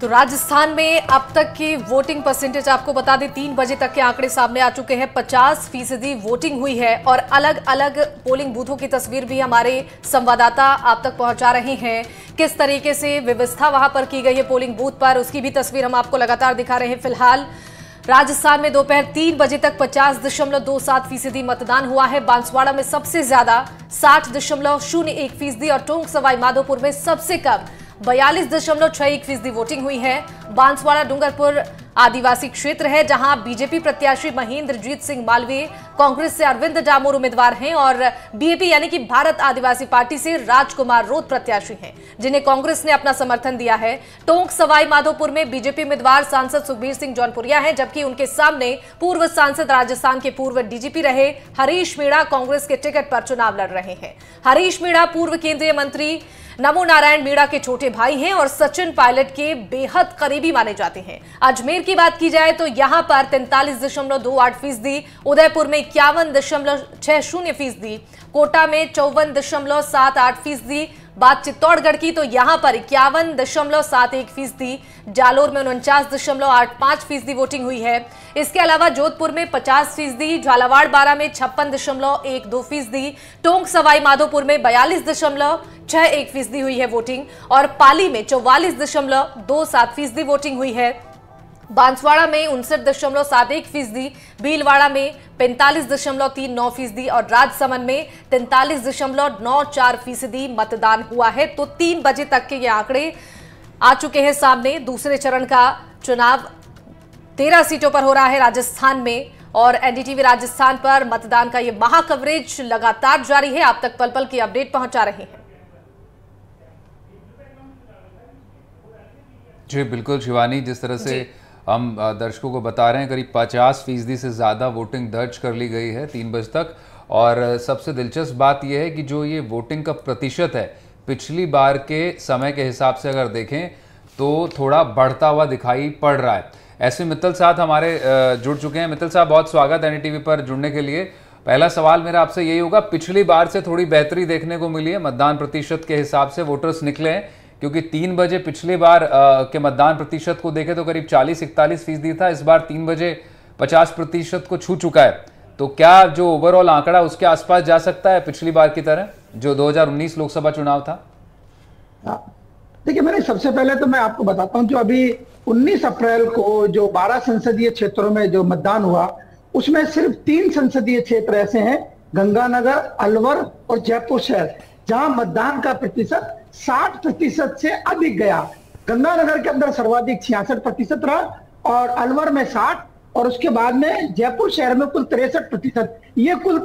तो राजस्थान में अब तक की वोटिंग परसेंटेज आपको बता दें, 3 बजे तक के आंकड़े सामने आ चुके हैं। 50% वोटिंग हुई है और अलग अलग पोलिंग बूथों की तस्वीर भी हमारे संवाददाता आप तक पहुंचा रहे हैं। किस तरीके से व्यवस्था वहां पर की गई है पोलिंग बूथ पर, उसकी भी तस्वीर हम आपको लगातार दिखा रहे हैं। फिलहाल राजस्थान में दोपहर 3 बजे तक 50.27% मतदान हुआ है। बांसवाड़ा में सबसे ज्यादा 60.01% और टोंक सवाई माधोपुर में सबसे कम 42.61% वोटिंग हुई है। बांसवाड़ा डूंगरपुर आदिवासी क्षेत्र है, जहां बीजेपी प्रत्याशी महेंद्रजीत सिंह मालवीय, कांग्रेस से अरविंद डामोर उम्मीदवार हैं और बीएपी यानी कि भारत आदिवासी पार्टी से राजकुमार रोत प्रत्याशी हैं, जिन्हें कांग्रेस ने अपना समर्थन दिया है। टोंक सवाई माधोपुर में बीजेपी उम्मीदवार सांसद सुखबीर सिंह जौनपुरिया हैं, जबकि उनके सामने पूर्व सांसद, राजस्थान के पूर्व डीजीपी रहे हरीश मीणा कांग्रेस के टिकट पर चुनाव लड़ रहे हैं। हरीश मीणा पूर्व केंद्रीय मंत्री नमो नारायण मीणा के छोटे भाई हैं और सचिन पायलट के बेहद करीबी माने जाते हैं। अजमेर की बात की जाए तो यहां पर 43.28%, उदयपुर में 51.60%, कोटा में 54.78%, बात चित्तौड़गढ़ की तो यहां पर 51.71%, जालोर में 49.85% वोटिंग हुई है। इसके अलावा जोधपुर में 50%, झालावाड़ बारा में 56.12%, टोंक सवाई माधोपुर में 42.61% हुई है वोटिंग और पाली में 44.27% वोटिंग हुई है। बांसवाड़ा में 59.71%, भीलवाड़ा में 45.39% और राजसमंद में 43.94% मतदान हुआ है। तो 3 बजे तक के ये आंकड़े आ चुके हैं सामने। दूसरे चरण का चुनाव 13 सीटों पर हो रहा है राजस्थान में और एनडीटीवी राजस्थान पर मतदान का ये महा कवरेज लगातार जारी है। आप तक पल पल की अपडेट पहुंचा रहे हैं। जी बिल्कुल शिवानी, जिस तरह से हम दर्शकों को बता रहे हैं, करीब 50% से ज़्यादा वोटिंग दर्ज कर ली गई है 3 बजे तक। और सबसे दिलचस्प बात यह है कि जो ये वोटिंग का प्रतिशत है, पिछली बार के समय के हिसाब से अगर देखें तो थोड़ा बढ़ता हुआ दिखाई पड़ रहा है। ऐसे मित्तल साहब हमारे जुड़ चुके हैं। मित्तल साहब, बहुत स्वागत है एनडीटीवी पर जुड़ने के लिए। पहला सवाल मेरा आपसे यही होगा, पिछली बार से थोड़ी बेहतरी देखने को मिली है मतदान प्रतिशत के हिसाब से, वोटर्स निकले हैं? क्योंकि 3 बजे पिछली बार के मतदान प्रतिशत को देखें तो करीब 40-41% था, इस बार 3 बजे 50% को छू चुका है। तो क्या जो ओवरऑल आंकड़ा उसके आसपास जा सकता है पिछली बार की तरह, जो 2019 लोकसभा चुनाव था? देखिए, मैंने सबसे पहले तो मैं आपको बताता हूं, जो अभी 19 अप्रैल को जो 12 संसदीय क्षेत्रों में जो मतदान हुआ, उसमें सिर्फ 3 संसदीय क्षेत्र ऐसे हैं, गंगानगर, अलवर और जयपुर शहर, जहां मतदान का प्रतिशत 60% से अधिक गया। गंगानगर के अंदर सर्वाधिक 66% रहा और अलवर में 60 और उसके बाद में जयपुर शहर में कुल 63%। ये कुल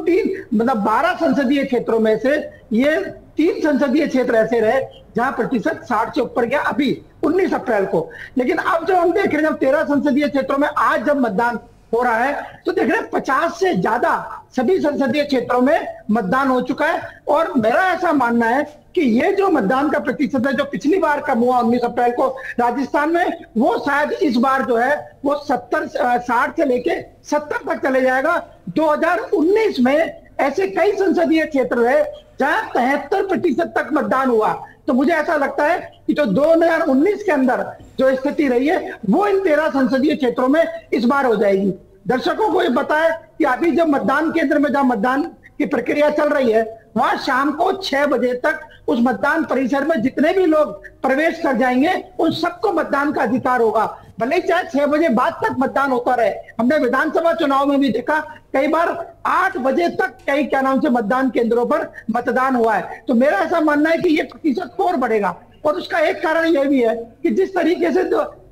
12 संसदीय क्षेत्रों में से ये 3 संसदीय क्षेत्र ऐसे रहे जहां प्रतिशत 60 से ऊपर गया अभी 19 अप्रैल को। लेकिन अब जब हम देख रहे हैं, जब 13 संसदीय क्षेत्रों में आज जब मतदान हो रहा है, तो देख रहे हैं 50 से ज्यादा सभी संसदीय क्षेत्रों में मतदान हो चुका है। और मेरा ऐसा मानना है कि ये जो मतदान का प्रतिशत है, जो पिछली बार कम हुआ 19 अप्रैल को राजस्थान में, वो शायद इस बार जो है वो 60 से लेके 70 तक चले जाएगा। 2019 में ऐसे कई संसदीय क्षेत्र रहे जहां 73% तक मतदान हुआ। तो मुझे ऐसा लगता है कि जो 2019 के अंदर जो स्थिति रही है, वो इन 13 संसदीय क्षेत्रों में इस बार हो जाएगी। दर्शकों को ये पता है कि अभी जब मतदान केंद्र में जहां मतदान की प्रक्रिया चल रही है, वहां शाम को 6 बजे तक उस मतदान परिसर में जितने भी लोग प्रवेश कर जाएंगे, उन सबको मतदान का अधिकार होगा, भले ही चाहे 6 बजे बाद तक मतदान होता रहे। हमने विधानसभा चुनाव में भी देखा, कई बार 8 बजे तक कई से मतदान केंद्रों पर मतदान हुआ है। तो मेरा ऐसा मानना है कि ये प्रतिशत और बढ़ेगा। और उसका एक कारण यह भी है कि जिस तरीके से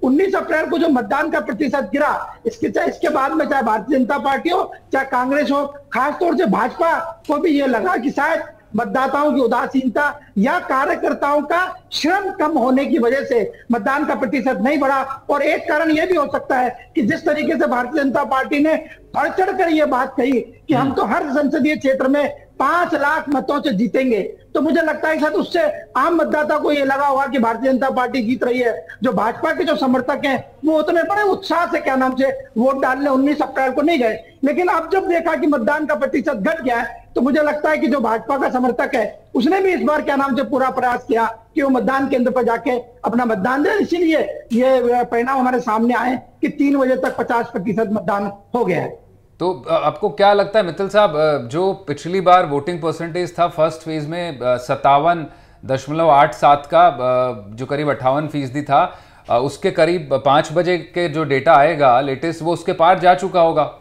19 अप्रैल को जो मतदान का प्रतिशत गिरा, इसके बाद में चाहे भारतीय जनता पार्टी हो चाहे कांग्रेस हो, खासतौर से भाजपा को भी ये लगा कि शायद मतदाताओं की उदासीनता या कार्यकर्ताओं का श्रम कम होने की वजह से मतदान का प्रतिशत नहीं बढ़ा। और एक कारण यह भी हो सकता है कि जिस तरीके से भारतीय जनता पार्टी ने बढ़ चढ़ कर यह बात कही कि हम तो हर संसदीय क्षेत्र में 5 लाख मतों से जीतेंगे, तो मुझे लगता है शायद उससे आम मतदाता को यह लगा होगा कि भारतीय जनता पार्टी जीत रही है। जो भाजपा के जो समर्थक हैं वो उतने बड़े उत्साह से वोट डालने 19 अप्रैल को नहीं गए। लेकिन अब जब देखा कि मतदान का प्रतिशत घट गया है, तो मुझे लगता है कि जो भाजपा का समर्थक है उसने भी इस बार क्या नाम से पूरा प्रयास किया कि वो मतदान केंद्र पर जाके अपना मतदान दे। इसीलिए ये परिणाम हमारे सामने आए कि 3 बजे तक 50% मतदान हो गया है। तो आपको क्या लगता है मित्तल साहब, जो पिछली बार वोटिंग परसेंटेज था फर्स्ट फेज में 57.87 का, जो करीब 58% था, उसके करीब 5 बजे के जो डेटा आएगा लेटेस्ट वो उसके पार जा चुका होगा?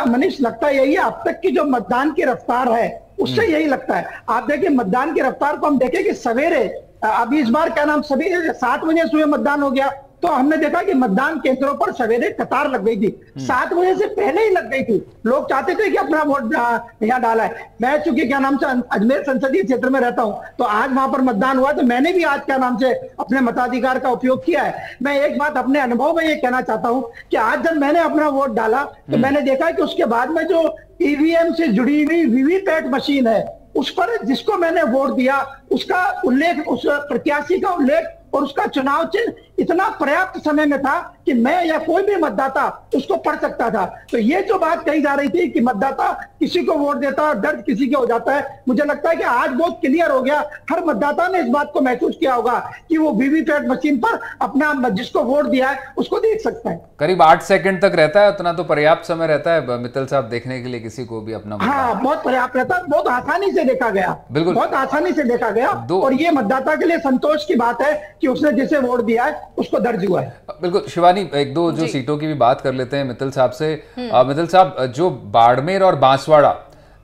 मनीष लगता यही है, अब तक की जो मतदान की रफ्तार है उससे यही लगता है। आप देखिए मतदान की रफ्तार को हम देखें कि सवेरे अभी इस बार क्या नाम सभी 7 बजे सुबह मतदान हो गया, तो हमने देखा कि मतदान केंद्रों पर सवेरे कतार लग गई थी। 7 बजे से पहले ही लग गई थी, लोग चाहते थे कि अपना वोट यहाँ डाला है। मैं चूंकि क्या नाम से अजमेर संसदीय क्षेत्र में रहता हूं, तो आज वहां पर मतदान हुआ, तो मैंने भी आज क्या नाम से अपने मताधिकार का उपयोग किया है। मैं एक बात अपने अनुभव में ये कहना चाहता हूं कि आज जब मैंने अपना वोट डाला तो मैंने देखा कि उसके बाद में जो ईवीएम से जुड़ी हुई वीवीपैट मशीन है उस पर जिसको मैंने वोट दिया उसका उल्लेख, उस प्रत्याशी का उल्लेख और उसका चुनाव चिन्ह इतना पर्याप्त समय में था कि मैं या कोई भी मतदाता उसको पढ़ सकता था। तो ये जो बात कही जा रही थी कि मतदाता किसी को वोट देता है, दर्द किसी के हो जाता है, मुझे लगता है कि आज बहुत क्लियर हो गया। हर मतदाता ने इस बात को महसूस किया होगा कि वो वीवीपैट मशीन पर अपना जिसको वोट दिया है उसको देख सकता है। करीब 8 सेकंड तक रहता है, उतना तो पर्याप्त समय रहता है मित्तल साहब देखने के लिए किसी को भी अपना। हाँ, बहुत पर्याप्त रहता है, बहुत आसानी से देखा गया, बिल्कुल बहुत आसानी से देखा गया। और ये मतदाता के लिए संतोष की बात है कि उसने जिसे वोट दिया है उसको दर्ज हुआ है। बिल्कुल। शिवानी, एक दो जो सीटों की भी बात कर लेते हैं मित्तल साहब से। मित्तल साहब, जो बाड़मेर और बांसवाड़ा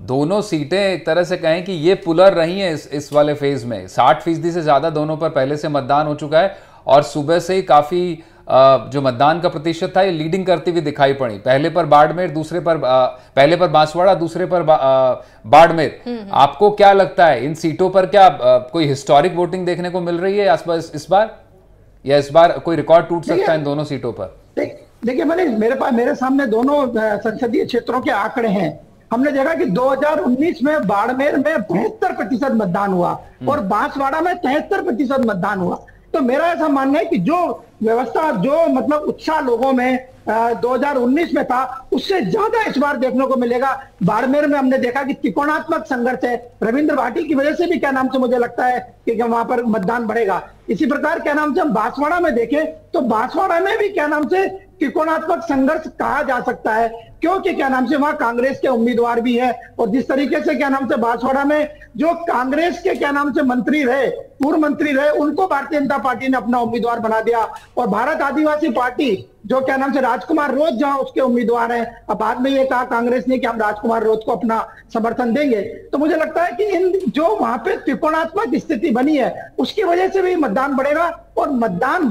दोनों सीटें एक तरह से कहें कि ये पुलर रही हैं इस वाले फेज में, 60% से ज्यादा दोनों पर पहले से मतदान हो चुका है और सुबह से ही काफी जो मतदान का प्रतिशत था ये लीडिंग करती हुई दिखाई पड़ी। पहले पर बाड़मेर, दूसरे पर पहले पर बांसवाड़ा, दूसरे पर बाड़मेर। आपको क्या लगता है इन सीटों पर क्या कोई हिस्टोरिक वोटिंग देखने को मिल रही है इस बार, या इस बार कोई रिकॉर्ड टूट सकता है इन दोनों सीटों पर? देखिए मेरे सामने दोनों संसदीय क्षेत्रों के आंकड़े हैं। हमने देखा कि 2019 में बाड़मेर में 72% मतदान हुआ और बांसवाड़ा में 73% मतदान हुआ। तो मेरा ऐसा मानना है कि जो व्यवस्था, जो मतलब उत्साह लोगों में 2019 में था उससे ज्यादा इस बार देखने को मिलेगा। बाड़मेर में हमने देखा कि त्रिकोणात्मक संघर्ष है, रविंद्र भाटी की वजह से भी क्या नाम से मुझे लगता है कि वहां पर मतदान बढ़ेगा। इसी प्रकार क्या नाम से हम बांसवाड़ा में देखें तो बांसवाड़ा में भी क्या नाम से त्रिकोणात्मक संघर्ष कहा जा सकता है, क्योंकि क्या नाम से वहां कांग्रेस के उम्मीदवार भी है और जिस तरीके से क्या नाम से बांसवाड़ा में जो कांग्रेस के क्या नाम से मंत्री रहे, पूर्व मंत्री रहे, उनको भारतीय जनता पार्टी ने अपना उम्मीदवार बना दिया और भारत आदिवासी पार्टी जो क्या नाम से राजकुमार रोज जहां उसके उम्मीदवार हैं, अब बाद में ये कहा कांग्रेस ने कि हम राजकुमार रोज को अपना समर्थन देंगे। तो मुझे लगता है कि इन जो वहां पे त्रिकोणात्मक स्थिति बनी है उसकी वजह से भी मतदान बढ़ेगा और मतदान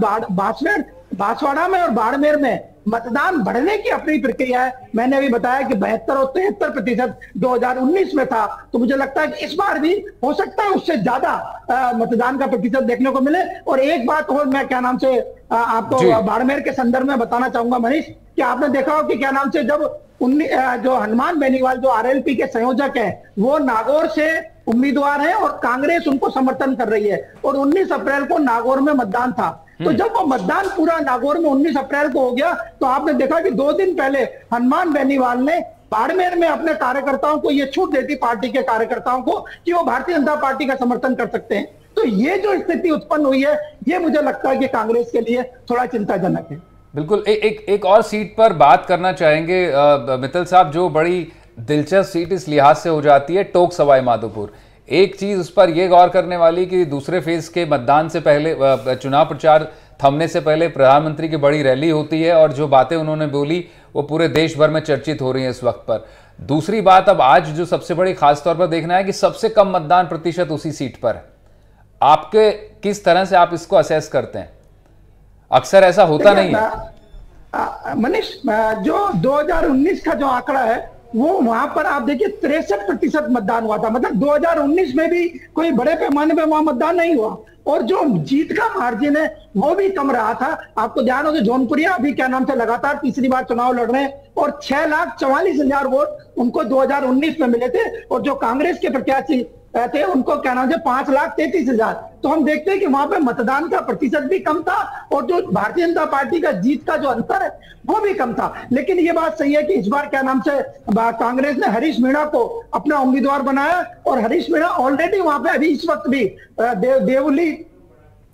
बांसवाड़ा में और बाड़मेर में मतदान बढ़ने की अपनी प्रक्रिया है। मैंने अभी बताया कि 72 और 73% 2019 में था, तो मुझे लगता है कि इस बार भी हो सकता है उससे ज्यादा मतदान का प्रतिशत देखने को मिले। और एक बात और मैं क्या नाम से आपको बाड़मेर के संदर्भ में बताना चाहूंगा मनीष, कि आपने देखा हो कि क्या नाम से जब जो हनुमान बेनीवाल जो आरएलपी के संयोजक हैं वो नागौर से उम्मीदवार हैं और कांग्रेस उनको समर्थन कर रही है और 19 अप्रैल को नागौर में मतदान था। तो जब वो मतदान पूरा नागौर में 19 अप्रैल को हो गया तो आपने देखा कि 2 दिन पहले हनुमान बेनीवाल ने बाड़मेर में अपने कार्यकर्ताओं को ये छूट देती, पार्टी के कार्यकर्ताओं को, कि वो भारतीय जनता पार्टी का समर्थन कर सकते हैं। तो ये जो स्थिति उत्पन्न हुई है ये मुझे लगता है कि कांग्रेस के लिए थोड़ा चिंताजनक है। बिल्कुल। एक और सीट पर बात करना चाहेंगे मित्तल साहब, जो बड़ी दिलचस्प सीट इस लिहाज से हो जाती है टोंक सवाई माधोपुर। एक चीज उस पर यह गौर करने वाली कि दूसरे फेज के मतदान से पहले, चुनाव प्रचार थमने से पहले प्रधानमंत्री की बड़ी रैली होती है और जो बातें उन्होंने बोली वो पूरे देश भर में चर्चित हो रही है इस वक्त पर। दूसरी बात अब आज जो सबसे बड़ी खास तौर पर देखना है कि सबसे कम मतदान प्रतिशत उसी सीट पर है। आपके किस तरह से आप इसको असेस करते हैं? अक्सर ऐसा होता नहीं है मनीष। जो 2019 का जो आंकड़ा है वो वहां पर आप देखिए 63% मतदान हुआ था, मतलब 2019 में भी कोई बड़े पैमाने पे वहां मतदान नहीं हुआ और जो जीत का मार्जिन है वो भी कम रहा था। आपको ध्यान हो कि जौनपुरिया अभी क्या नाम से लगातार तीसरी बार चुनाव लड़ रहे हैं और 6,44,000 वोट उनको 2019 में मिले थे और जो कांग्रेस के प्रत्याशी थे उनको क्या नाम से 5,33,000। तो हम देखते हैं कि वहां पे मतदान का प्रतिशत भी कम था और जो भारतीय जनता पार्टी का जीत का जो अंतर है वो भी कम था। लेकिन ये बात सही है कि इस बार क्या नाम से कांग्रेस ने हरीश मीणा को अपना उम्मीदवार बनाया और हरीश मीणा ऑलरेडी वहां पे अभी इस वक्त भी देवली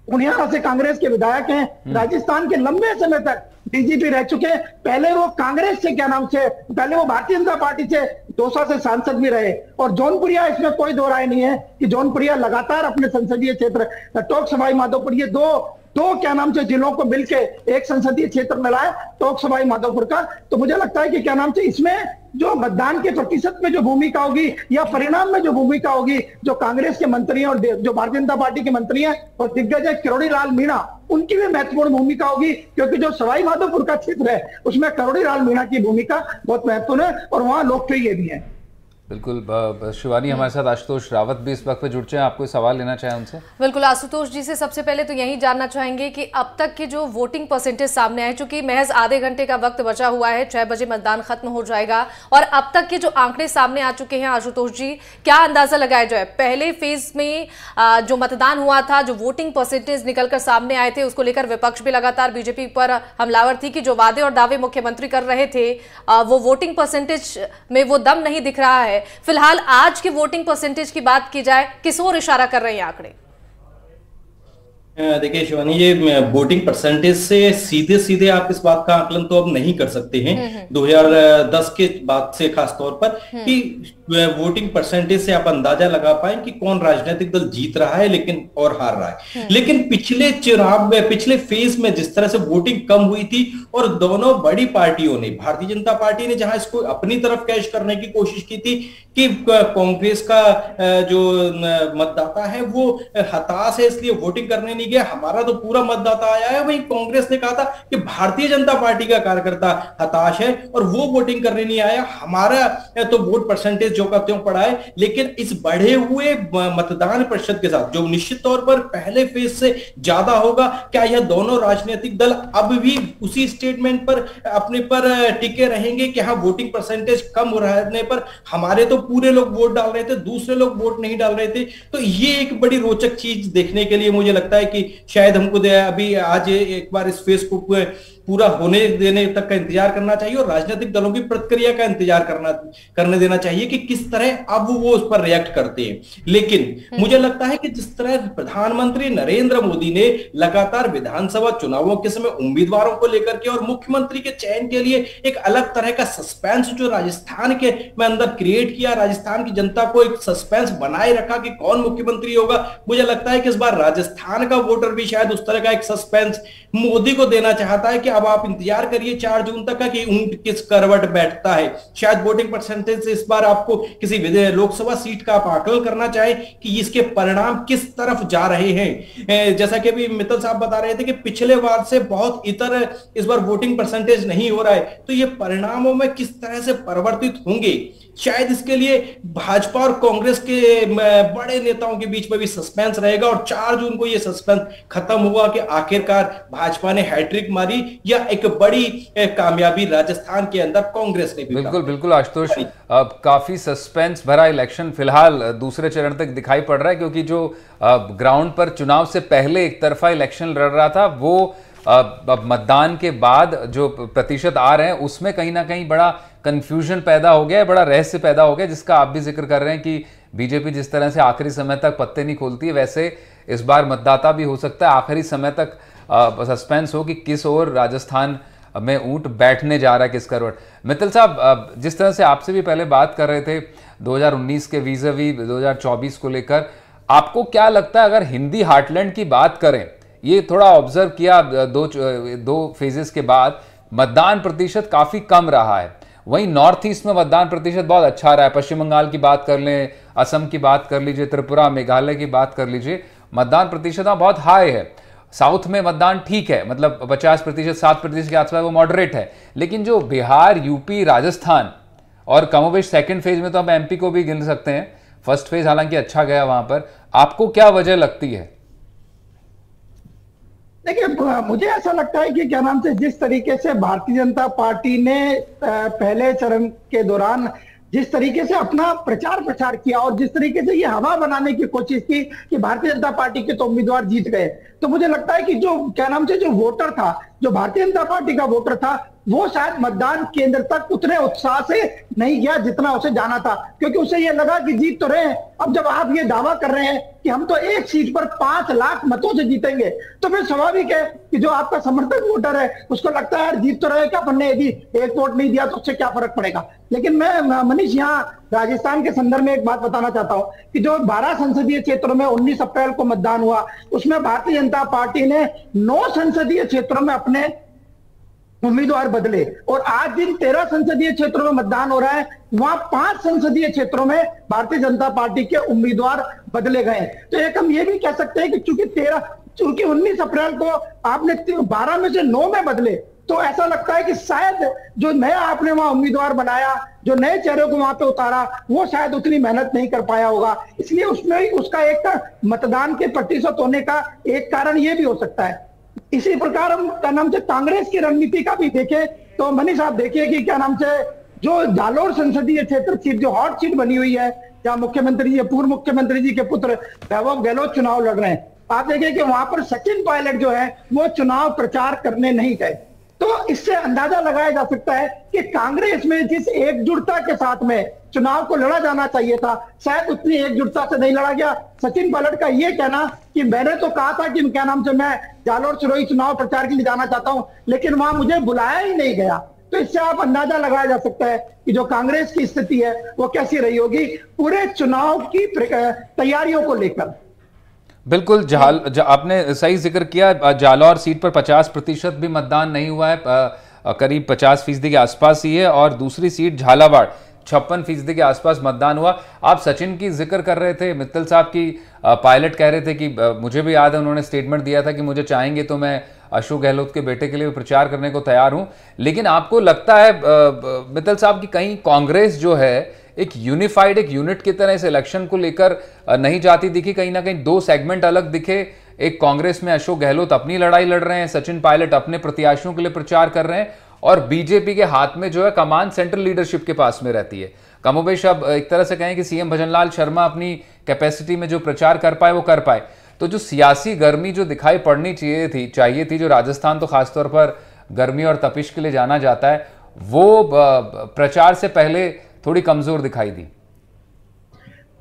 उनियारा से कांग्रेस के विधायक हैं, राजस्थान के लंबे समय तक डीजीपी रह चुके हैं। पहले वो कांग्रेस से क्या नाम से, पहले वो भारतीय जनता पार्टी से दौसा से सांसद भी रहे। और जौनपुरिया, इसमें कोई दो राय नहीं है कि जौनपुरिया लगातार अपने संसदीय क्षेत्र टोंक सवाई माधोपुर, ये दो क्या नाम से जिलों को मिलके एक संसदीय क्षेत्र मिला है टोंक सवाई माधोपुर का। तो मुझे लगता है कि क्या नाम से इसमें जो मतदान के प्रतिशत में जो भूमिका होगी या परिणाम में जो भूमिका होगी, जो कांग्रेस के मंत्री हैं और जो भारतीय जनता पार्टी के मंत्री हैं और दिग्गज है किरोड़ी लाल मीणा, उनकी भी महत्वपूर्ण भूमिका होगी, क्योंकि जो सवाई माधोपुर का क्षेत्र है उसमें किरोड़ी लाल मीणा की भूमिका बहुत महत्वपूर्ण है और वहां लोकप्रिय भी है। बिल्कुल। शिवानी, हमारे साथ आशुतोष रावत भी इस वक्त पे जुड़ हैं, आप कोई सवाल लेना चाहें उनसे? बिल्कुल, आशुतोष जी से सबसे पहले तो यही जानना चाहेंगे कि अब तक के जो वोटिंग परसेंटेज सामने आए, चूंकि महज आधे घंटे का वक्त बचा हुआ है, 6 बजे मतदान खत्म हो जाएगा, और अब तक के जो आंकड़े सामने आ चुके हैं, आशुतोष जी क्या अंदाजा लगाया जाए? पहले फेज में जो मतदान हुआ था, जो वोटिंग परसेंटेज निकलकर सामने आए थे, उसको लेकर विपक्ष भी लगातार बीजेपी पर हमलावर थी कि जो वादे और दावे मुख्यमंत्री कर रहे थे वो वोटिंग परसेंटेज में वो दम नहीं दिख रहा है। फिलहाल आज के वोटिंग परसेंटेज की बात की जाए, किस ओर इशारा कर रहे हैं आंकड़े? देखिए शिवानी, ये वोटिंग परसेंटेज से सीधे सीधे आप इस बात का आकलन तो अब नहीं कर सकते हैं 2010 के बाद से, खास तौर पर कि वोटिंग परसेंटेज से आप अंदाजा लगा पाए कि कौन राजनीतिक दल जीत रहा है लेकिन और हार रहा है। लेकिन पिछले चुनाव में, पिछले फेज में जिस तरह से वोटिंग कम हुई थी और दोनों बड़ी पार्टियों ने, भारतीय जनता पार्टी ने जहां इसको अपनी तरफ कैश करने की कोशिश की थी कि कांग्रेस का जो मतदाता है वो हताश है इसलिए वोटिंग करने नहीं गया, हमारा तो पूरा मतदाता आया है। वहीं कांग्रेस ने कहा था कि भारतीय जनता पार्टी का कार्यकर्ता हताश है और वो वोटिंग करने नहीं आया, हमारा तो वोट परसेंटेज जो का त्यों पड़ा है। लेकिन इस बढ़े हुए मतदान प्रतिशत के साथ, जो निश्चित तौर पर पहले फेज से ज्यादा होगा, क्या यह दोनों राजनीतिक दल अब भी उसी स्टेटमेंट पर अपने पर टिके रहेंगे कि हाँ वोटिंग परसेंटेज कम हो रहने पर हमारे तो पूरे लोग वोट डाल रहे थे, दूसरे लोग वोट नहीं डाल रहे थे? तो ये एक बड़ी रोचक चीज देखने के लिए मुझे लगता है कि शायद हमको अभी आज एक बार इस फेज को पूरा होने देने तक का इंतजार करना चाहिए और राजनीतिक दलों की प्रतिक्रिया का इंतजार करने देना चाहिए कि किस तरह अब वो उस पर रिएक्ट करते हैं। लेकिन मुझे लगता है कि जिस तरह प्रधानमंत्री नरेंद्र मोदी ने लगातार विधानसभा चुनावों के समय उम्मीदवारों को लेकर के और मुख्यमंत्री के चयन के लिए एक अलग तरह का सस्पेंस जो राजस्थान के में अंदर क्रिएट किया, राजस्थान की जनता को एक सस्पेंस बनाए रखा कि कौन मुख्यमंत्री होगा, मुझे लगता है कि इस बार राजस्थान का वोटर भी शायद उस तरह का एक सस्पेंस मोदी को देना चाहता है कि अब आप इंतजार करिए 4 जून तक का कि ऊंट किस करवट बैठता है। शायद वोटिंग परसेंटेज से इस बार आपको किसी लोकसभा सीट का आप आकलन करना चाहे कि इसके परिणाम किस तरफ जा रहे हैं। जैसा कि अभी मित्तल साहब बता रहे थे कि पिछले बार से बहुत इतर इस बार वोटिंग परसेंटेज नहीं हो रहा है, तो ये परिणामों में किस तरह से परिवर्तित होंगे, शायद इसके लिए भाजपा और कांग्रेस के बड़े नेताओं के बीच में भी सस्पेंस रहेगा और 4 जून को यह सस्पेंस खत्म हुआ कि आखिरकार भाजपा ने हैट्रिक मारी या एक बड़ी कामयाबी राजस्थान के अंदर कांग्रेस ने भी। बिल्कुल आशुतोष, अब काफी सस्पेंस भरा इलेक्शन फिलहाल दूसरे चरण तक दिखाई पड़ रहा है, क्योंकि जो ग्राउंड पर चुनाव से पहले एक तरफा इलेक्शन लड़ रहा था वो अब मतदान के बाद जो प्रतिशत आ रहे हैं उसमें कहीं ना कहीं बड़ा कंफ्यूजन पैदा हो गया है, बड़ा रहस्य पैदा हो गया, जिसका आप भी जिक्र कर रहे हैं कि बीजेपी जिस तरह से आखिरी समय तक पत्ते नहीं खोलती है, वैसे इस बार मतदाता भी हो सकता है आखिरी समय तक सस्पेंस हो कि किस ओर राजस्थान में ऊंट बैठने जा रहा है, किस करवट। मित्तल साहब, जिस तरह से आपसे भी पहले बात कर रहे थे 2019 के वीज़ावी 2024 को लेकर, आपको क्या लगता है अगर हिंदी हार्टलैंड की बात करें, ये थोड़ा ऑब्जर्व किया दो फेजेस के बाद मतदान प्रतिशत काफी कम रहा है, वहीं नॉर्थ ईस्ट में मतदान प्रतिशत बहुत अच्छा रहा है, पश्चिम बंगाल की बात कर लें, असम की बात कर लीजिए, त्रिपुरा, मेघालय की बात कर लीजिए, मतदान प्रतिशत बहुत हाई है। साउथ में मतदान ठीक है, मतलब 50%, 7% के आसपास वो मॉडरेट है, लेकिन जो बिहार, यूपी, राजस्थान और कमोबेश सेकंड फेज में तो हम एमपी को भी गिन सकते हैं, फर्स्ट फेज हालांकि अच्छा गया वहां पर, आपको क्या वजह लगती है? देखिए, मुझे ऐसा लगता है कि क्या नाम से जिस तरीके से भारतीय जनता पार्टी ने पहले चरण के दौरान जिस तरीके से अपना प्रचार प्रसार किया और जिस तरीके से ये हवा बनाने की कोशिश की कि भारतीय जनता पार्टी के तो उम्मीदवार जीत गए, तो मुझे लगता है कि जो क्या नाम से जो वोटर था, जो भारतीय जनता पार्टी का वोटर था, वो शायद मतदान केंद्र तक उतने उत्साह से नहीं गया जितना उसे जाना था, क्योंकि उसे ये लगा कि जीत तो रहे हैं। अब जब आप ये दावा कर रहे हैं कि हम तो एक सीट पर 5 लाख मतों से जीतेंगे, तो फिर स्वाभाविक है कि जो आपका समर्थक वोटर है उसको लगता है यार जीत तो रहे, क्या बनने यदि एक वोट नहीं दिया तो उससे क्या फर्क पड़ेगा। लेकिन मैं मनीष यहाँ राजस्थान के संदर्भ में एक बात बताना चाहता हूँ कि जो 12 संसदीय क्षेत्रों में 19 अप्रैल को मतदान हुआ, उसमें भारतीय जनता पार्टी ने 9 संसदीय क्षेत्रों में अपने उम्मीदवार बदले, और आज जिन 13 संसदीय क्षेत्रों में मतदान हो रहा है वहां 5 संसदीय क्षेत्रों में भारतीय जनता पार्टी के उम्मीदवार बदले गए। तो एक हम ये भी कह सकते हैं कि चूंकि 19 अप्रैल को आपने 12 में से 9 में बदले, तो ऐसा लगता है कि शायद जो नया आपने वहां उम्मीदवार बनाया, जो नए चेहरे को वहां पे उतारा, वो शायद उतनी मेहनत नहीं कर पाया होगा। इसलिए उसमें उसका एक मतदान के प्रतिशत होने का एक कारण ये भी हो सकता है। इसी प्रकार हम क्या नाम से कांग्रेस की रणनीति का भी देखें तो मनीष साहब देखिए कि क्या नाम से जो जालोर संसदीय क्षेत्र सीट जो हॉट सीट बनी हुई है, जहां मुख्यमंत्री जी, पूर्व मुख्यमंत्री जी के पुत्र वैभव गहलोत चुनाव लड़ रहे हैं, आप देखिए कि वहां पर सचिन पायलट जो है वो चुनाव प्रचार करने नहीं गए। तो इससे अंदाजा लगाया जा सकता है कि कांग्रेस में जिस एकजुटता के साथ में चुनाव को लड़ा जाना चाहिए था, शायद उतनी एकजुटता से नहीं लड़ा गया। सचिन पायलट का ये कहना कि मैंने तो कहा था कि क्या नाम से मैं जालोर सिरोही चुनाव प्रचार के लिए जाना चाहता हूं, लेकिन वहां मुझे बुलाया ही नहीं गया। तो इससे आप अंदाजा लगाया जा सकता है कि जो कांग्रेस की स्थिति है वो कैसी रही होगी पूरे चुनाव की तैयारियों को लेकर। बिल्कुल आपने सही जिक्र किया, जालौर सीट पर 50% भी मतदान नहीं हुआ है, करीब 50% के आसपास ही है, और दूसरी सीट झालावाड़ 56% के आसपास मतदान हुआ। आप सचिन की जिक्र कर रहे थे, मित्तल साहब की पायलट कह रहे थे कि मुझे भी याद है उन्होंने स्टेटमेंट दिया था कि मुझे चाहेंगे तो मैं अशोक गहलोत के बेटे के लिए प्रचार करने को तैयार हूं। लेकिन आपको लगता है मित्तल साहब की कहीं कांग्रेस जो है एक यूनिफाइड, एक यूनिट की तरह इस इलेक्शन को लेकर नहीं जाती दिखी? कहीं ना कहीं 2 सेगमेंट अलग दिखे। एक कांग्रेस में अशोक गहलोत अपनी लड़ाई लड़ रहे हैं, सचिन पायलट अपने प्रत्याशियों के लिए प्रचार कर रहे हैं, और बीजेपी के हाथ में जो है कमान सेंट्रल लीडरशिप के पास में रहती है। कमोबेश अब एक तरह से कहें कि सीएम भजनलाल शर्मा अपनी कैपेसिटी में जो प्रचार कर पाए वो कर पाए। तो जो सियासी गर्मी जो दिखाई पड़नी चाहिए थी, जो राजस्थान तो खासतौर पर गर्मी और तपिश के लिए जाना जाता है, वो प्रचार से पहले थोड़ी कमजोर दिखाई दी।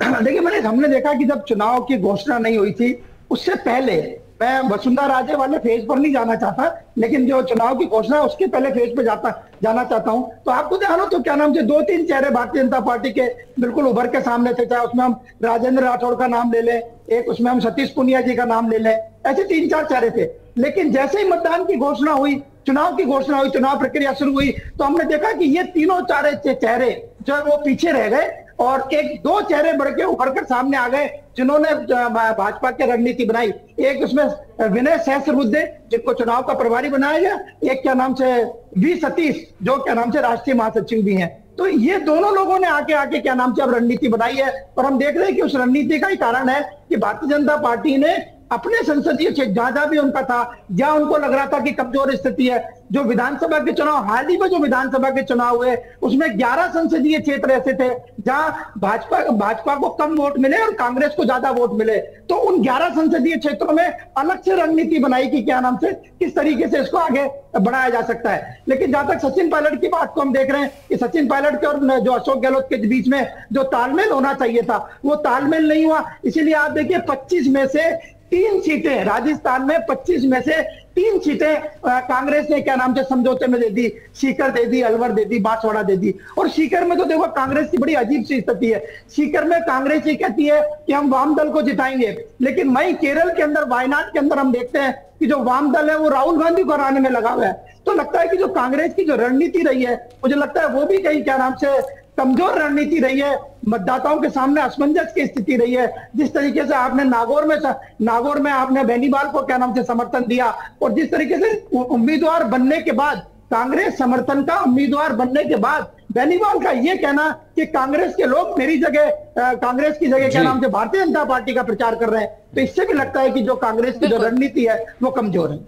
देखिए हमने देखा कि जब चुनाव की घोषणा नहीं हुई थी उससे पहले, मैं वसुंधरा राजे वाले फेज पर नहीं जाना चाहता, लेकिन जो चुनाव की घोषणा उसके पहले फेज पे जाना चाहता हूं, तो आपको ध्यान हो तो क्या नाम से 2-3 चेहरे भारतीय जनता पार्टी के बिल्कुल उभर के सामने थे। चाहे उसमें हम राजेंद्र राठौड़ का नाम ले लें, एक उसमें हम सतीश पुनिया जी का नाम ले लें, ऐसे 3-4 चेहरे थे। लेकिन जैसे ही मतदान की घोषणा हुई, चुनाव की घोषणा हुई, चुनाव प्रक्रिया शुरू हुई, तो हमने देखा कि ये तीनों चेहरे जो है वो पीछे रह गए और 1-2 चेहरे बढ़ के उभर कर सामने आ गए जिन्होंने भाजपा की रणनीति बनाई। एक उसमें विनय सहस्रबुद्धे जिनको चुनाव का प्रभारी बनाया गया, एक क्या नाम से वी सतीश जो क्या नाम से राष्ट्रीय महासचिव भी हैं। तो ये दोनों लोगों ने आके क्या नाम से अब रणनीति बनाई है, और हम देख रहे हैं कि उस रणनीति का ही कारण है कि भारतीय जनता पार्टी ने अपने संसदीय क्षेत्र जहां भी उनका था, जहां उनको लग रहा था कि कमजोर स्थिति है, जो विधानसभा के चुनाव हाल ही में जो विधानसभा के चुनाव हुए उसमें 11 संसदीय क्षेत्र ऐसे थे जहां भाजपा को कम वोट मिले और कांग्रेस को ज्यादा वोट मिले। तो उन 11 संसदीय क्षेत्रों में अलग से रणनीति बनाई कि क्या नाम से किस तरीके से इसको आगे बढ़ाया जा सकता है। लेकिन जहां तक सचिन पायलट की बात को हम देख रहे हैं कि सचिन पायलट के और जो अशोक गहलोत के बीच में जो तालमेल होना चाहिए था वो तालमेल नहीं हुआ। इसीलिए आप देखिए 25 में से 3 सीटें राजस्थान में, 25 में से 3 सीटें कांग्रेस ने क्या नाम से समझौते में दे दी, सीकर दे दी, अलवर दे दी, बांसवाड़ा दे दी। और सीकर में तो देखो कांग्रेस की बड़ी अजीब सी स्थिति है। सीकर में कांग्रेस ये कहती है कि हम वाम दल को जिताएंगे, लेकिन वहीं केरल के अंदर, वायनाड के अंदर हम देखते हैं कि जो वाम दल है वो राहुल गांधी को हराने में लगा हुआ है। तो लगता है कि जो कांग्रेस की जो रणनीति रही है, मुझे लगता है वो भी कहीं क्या नाम से कमजोर रणनीति रही है, मतदाताओं के सामने असमंजस की स्थिति रही है। जिस तरीके से आपने नागौर में आपने बेनीवाल को क्या नाम से समर्थन दिया, और जिस तरीके से उम्मीदवार बनने के बाद कांग्रेस समर्थन का उम्मीदवार बनने के बाद बेनीवाल का ये कहना कि कांग्रेस के लोग मेरी जगह, कांग्रेस की जगह क्या नाम से भारतीय जनता पार्टी का प्रचार कर रहे हैं, तो इससे भी लगता है कि जो कांग्रेस की जो रणनीति है वो कमजोर है।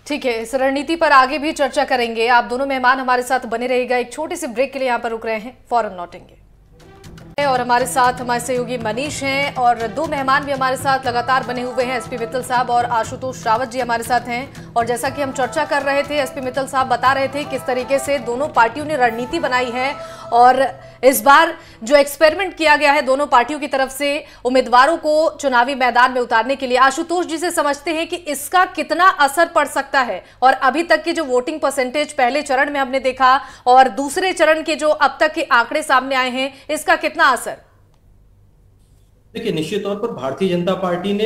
ठीक है, इस रणनीति पर आगे भी चर्चा करेंगे। आप दोनों मेहमान हमारे साथ बने रहेगा। एक छोटे से ब्रेक के लिए यहाँ पर रुक रहे हैं, फौरन लौटेंगे। और हमारे साथ हमारे सहयोगी मनीष हैं और दो मेहमान भी हमारे साथ लगातार बने हुए हैं, एसपी मित्तल साहब और आशुतोष रावत जी हमारे साथ हैं। और जैसा कि हम चर्चा कर रहे थे, एसपी मित्तल साहब बता रहे थे किस तरीके से दोनों पार्टियों ने रणनीति बनाई है और इस बार जो एक्सपेरिमेंट किया गया है दोनों पार्टियों की तरफ से उम्मीदवारों को चुनावी मैदान में उतारने के लिए। आशुतोष जी से समझते हैं कि इसका कितना असर पड़ सकता है और अभी तक की जो वोटिंग परसेंटेज पहले चरण में हमने देखा और दूसरे चरण के जो अब तक के आंकड़े सामने आए हैं, इसका कितना असर? देखिए, निश्चित तौर पर भारतीय जनता पार्टी ने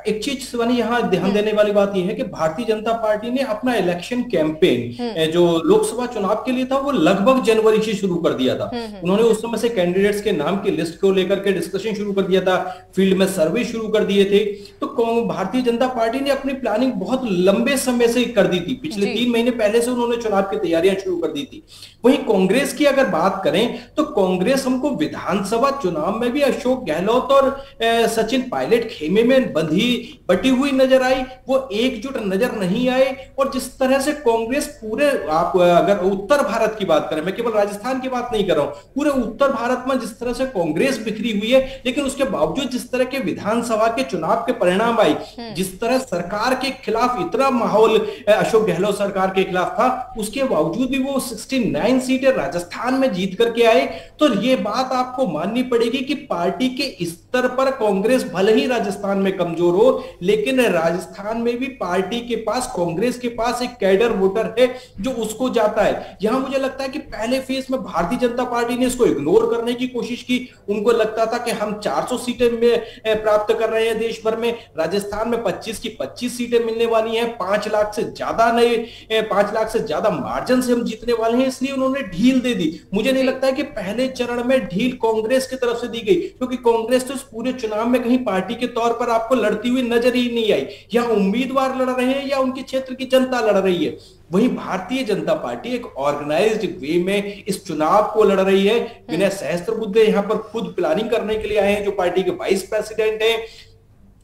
एक चीज शिवानी यहाँ ध्यान देने वाली बात यह है कि भारतीय जनता पार्टी ने अपना इलेक्शन कैंपेन जो लोकसभा चुनाव के लिए था वो लगभग जनवरी से शुरू कर दिया था। उन्होंने उस समय से कैंडिडेट्स के नाम की लिस्ट को लेकर के डिस्कशन शुरू कर दिया था, फील्ड में सर्वे शुरू कर दिए थे। तो भारतीय जनता पार्टी ने अपनी प्लानिंग बहुत लंबे समय से कर दी थी। पिछले 3 महीने पहले से उन्होंने चुनाव की तैयारियां शुरू कर दी थी। वहीं कांग्रेस की अगर बात करें तो कांग्रेस हमको विधानसभा चुनाव में भी अशोक गहलोत और सचिन पायलट खेमे में बटी हुई नजर आई, वो एकजुट नजर नहीं आए। और जिस तरह से कांग्रेस पूरे, आप अगर उत्तर भारत की बात करें, मैं केवल राजस्थान की बात नहीं कर रहा हूं, पूरे उत्तर भारत में जिस तरह से कांग्रेस बिखरी हुई है, लेकिन उसके बावजूद जिस तरह के विधानसभा के चुनाव के परिणाम आई, जिस तरह सरकार के खिलाफ इतना माहौल अशोक गहलोत सरकार के खिलाफ था, उसके बावजूद भी वो 69 सीटें राजस्थान में जीत करके आए। तो ये बात आपको माननी पड़ेगी कि पार्टी के स्तर पर कांग्रेस भले ही राजस्थान में कमजोर हो, लेकिन राजस्थान में भी पार्टी के पास, कांग्रेस के पास एक कैडर वोटर है जो उसको जाता है। यहां मुझे लगता है कि पहले फेज में भारतीय जनता पार्टी ने इसको इग्नोर करने की कोशिश की। उनको लगता था कि हम 400 सीटें में प्राप्त कर रहे हैं देश भर में, राजस्थान में 25 की 25 सीटें मिलने वाली हैं, 5 लाख से ज्यादा मार्जिन से हम जीतने वाले हैं, इसलिए उन्होंने ढील दे दी। मुझे नहीं लगता है कि पहले चरण में ढील कांग्रेस की तरफ से दी गई, क्योंकि कांग्रेस तो इस पूरे चुनाव में कहीं पार्टी के तौर पर आपको लड़ती हुई नजर ही नहीं आई। या उम्मीदवार लड़ रहे हैं या उनके क्षेत्र की जनता लड़ रही है। वहीं भारतीय जनता पार्टी एक ऑर्गेनाइज्ड वे में इस चुनाव को लड़ रही है। विनय सहस्त्रबुद्धे यहां पर खुद प्लानिंग करने के लिए आए हैं, जो पार्टी के वाइस प्रेसिडेंट हैं।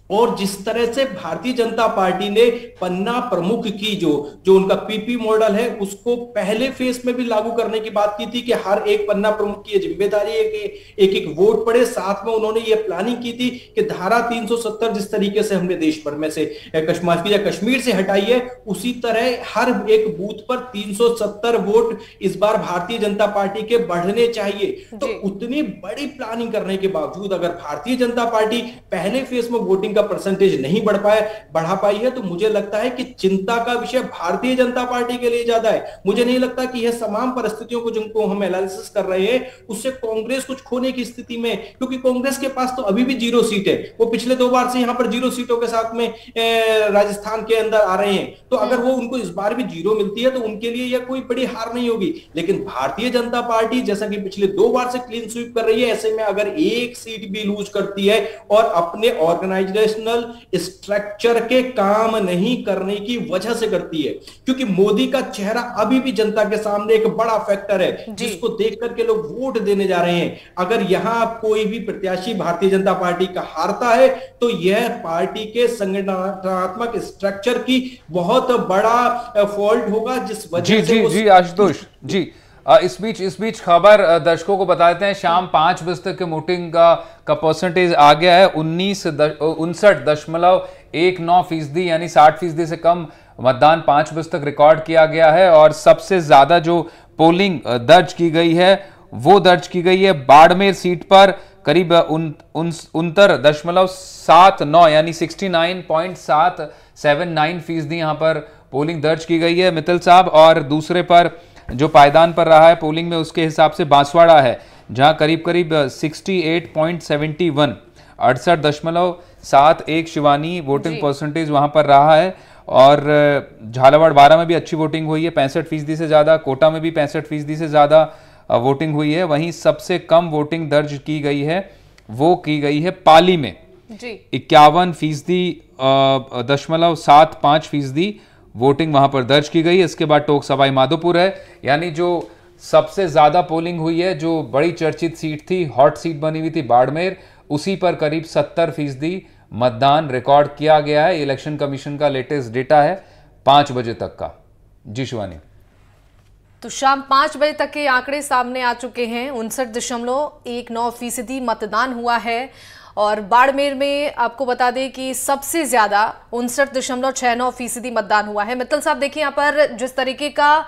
और जिस तरह से भारतीय जनता पार्टी ने पन्ना प्रमुख की जो उनका पीपी मॉडल है, उसको पहले फेज में भी लागू करने की बात की थी कि हर एक पन्ना प्रमुख की जिम्मेदारी है कि एक वोट पड़े। साथ में उन्होंने ये प्लानिंग की थी कि धारा 370 जिस तरीके से हमने देश भर में से कश्मीर से हटाई है, उसी तरह हर एक बूथ पर 370 वोट इस बार भारतीय जनता पार्टी के बढ़ने चाहिए। तो उतनी बड़ी प्लानिंग करने के बावजूद अगर भारतीय जनता पार्टी पहले फेज में वोटिंग परसेंटेज नहीं बढ़ा पाई है, तो मुझे लगता है कि चिंता का विषय भारतीय जनता पार्टी के लिए ज्यादा है। मुझे नहीं लगता कि यह तमाम परिस्थितियों को जिनको हम एनालिसिस कर रहे हैं, उससे कांग्रेस कुछ खोने की स्थिति में, क्योंकि कांग्रेस के पास तो अभी भी 0 सीट है। वो पिछले 2 बार से यहां पर 0 सीटों के साथ में राजस्थान के अंदर आ रहे हैं। तो अगर वो उनको इस बार भी 0 मिलती है तो उनके लिए यह कोई बड़ी हार नहीं होगी। लेकिन भारतीय जनता पार्टी जैसा कि पिछले 2 बार से क्लीन स्वीप कर रही है, ऐसे में अगर एक सीट भी लूज करती है और अपने ऑर्गेनाइजेशन स्ट्रक्चर के काम नहीं करने की वजह से करती है, क्योंकि मोदी का चेहरा अभी भी जनता के सामने एक बड़ा फैक्टर है जिसको देख करके लोग वोट देने जा रहे हैं। अगर यहां कोई भी प्रत्याशी भारतीय जनता पार्टी का हारता है तो यह पार्टी के संगठनात्मक स्ट्रक्चर की बहुत बड़ा फॉल्ट होगा, जिस वजह से जी आशुतोष जी, इस बीच खबर दर्शकों को बता देते हैं। शाम 5 बजे तक के वोटिंग का परसेंटेज आ गया है 59.19% यानी 60% से कम मतदान 5 बजे तक रिकॉर्ड किया गया है। और सबसे ज्यादा जो पोलिंग दर्ज की गई है वो दर्ज की गई है बाड़मेर सीट पर, करीब 69.79 यानी 69.779% यहां पर पोलिंग दर्ज की गई है मित्तल साहब। और दूसरे पर जो पायदान पर रहा है पोलिंग में, उसके हिसाब से बांसवाड़ा है, जहां करीब 68.71 68.71 शिवानी वोटिंग परसेंटेज वहां पर रहा है। और झालावाड़ 12 में भी अच्छी वोटिंग हुई है, 65% से ज्यादा। कोटा में भी 65% से ज्यादा वोटिंग हुई है। वहीं सबसे कम वोटिंग दर्ज की गई है वो की गई है पाली में, 51.75% वोटिंग वहां पर दर्ज की गई है। इसके बाद टोक सवाई माधोपुर है, यानी जो सबसे ज्यादा पोलिंग हुई है, जो बड़ी चर्चित सीट थी, हॉट सीट बनी हुई थी बाड़मेर, उसी पर करीब 70% मतदान रिकॉर्ड किया गया है। इलेक्शन कमीशन का लेटेस्ट डेटा है। 5 बजे तक का। जी शिवानी। तो शाम 5 बजे तक के आंकड़े सामने आ चुके हैं। 59.19% मतदान हुआ है और बाड़मेर में आपको बता दें कि सबसे ज्यादा 59.69% मतदान हुआ है। मित्तल साहब देखिए, यहाँ पर जिस तरीके का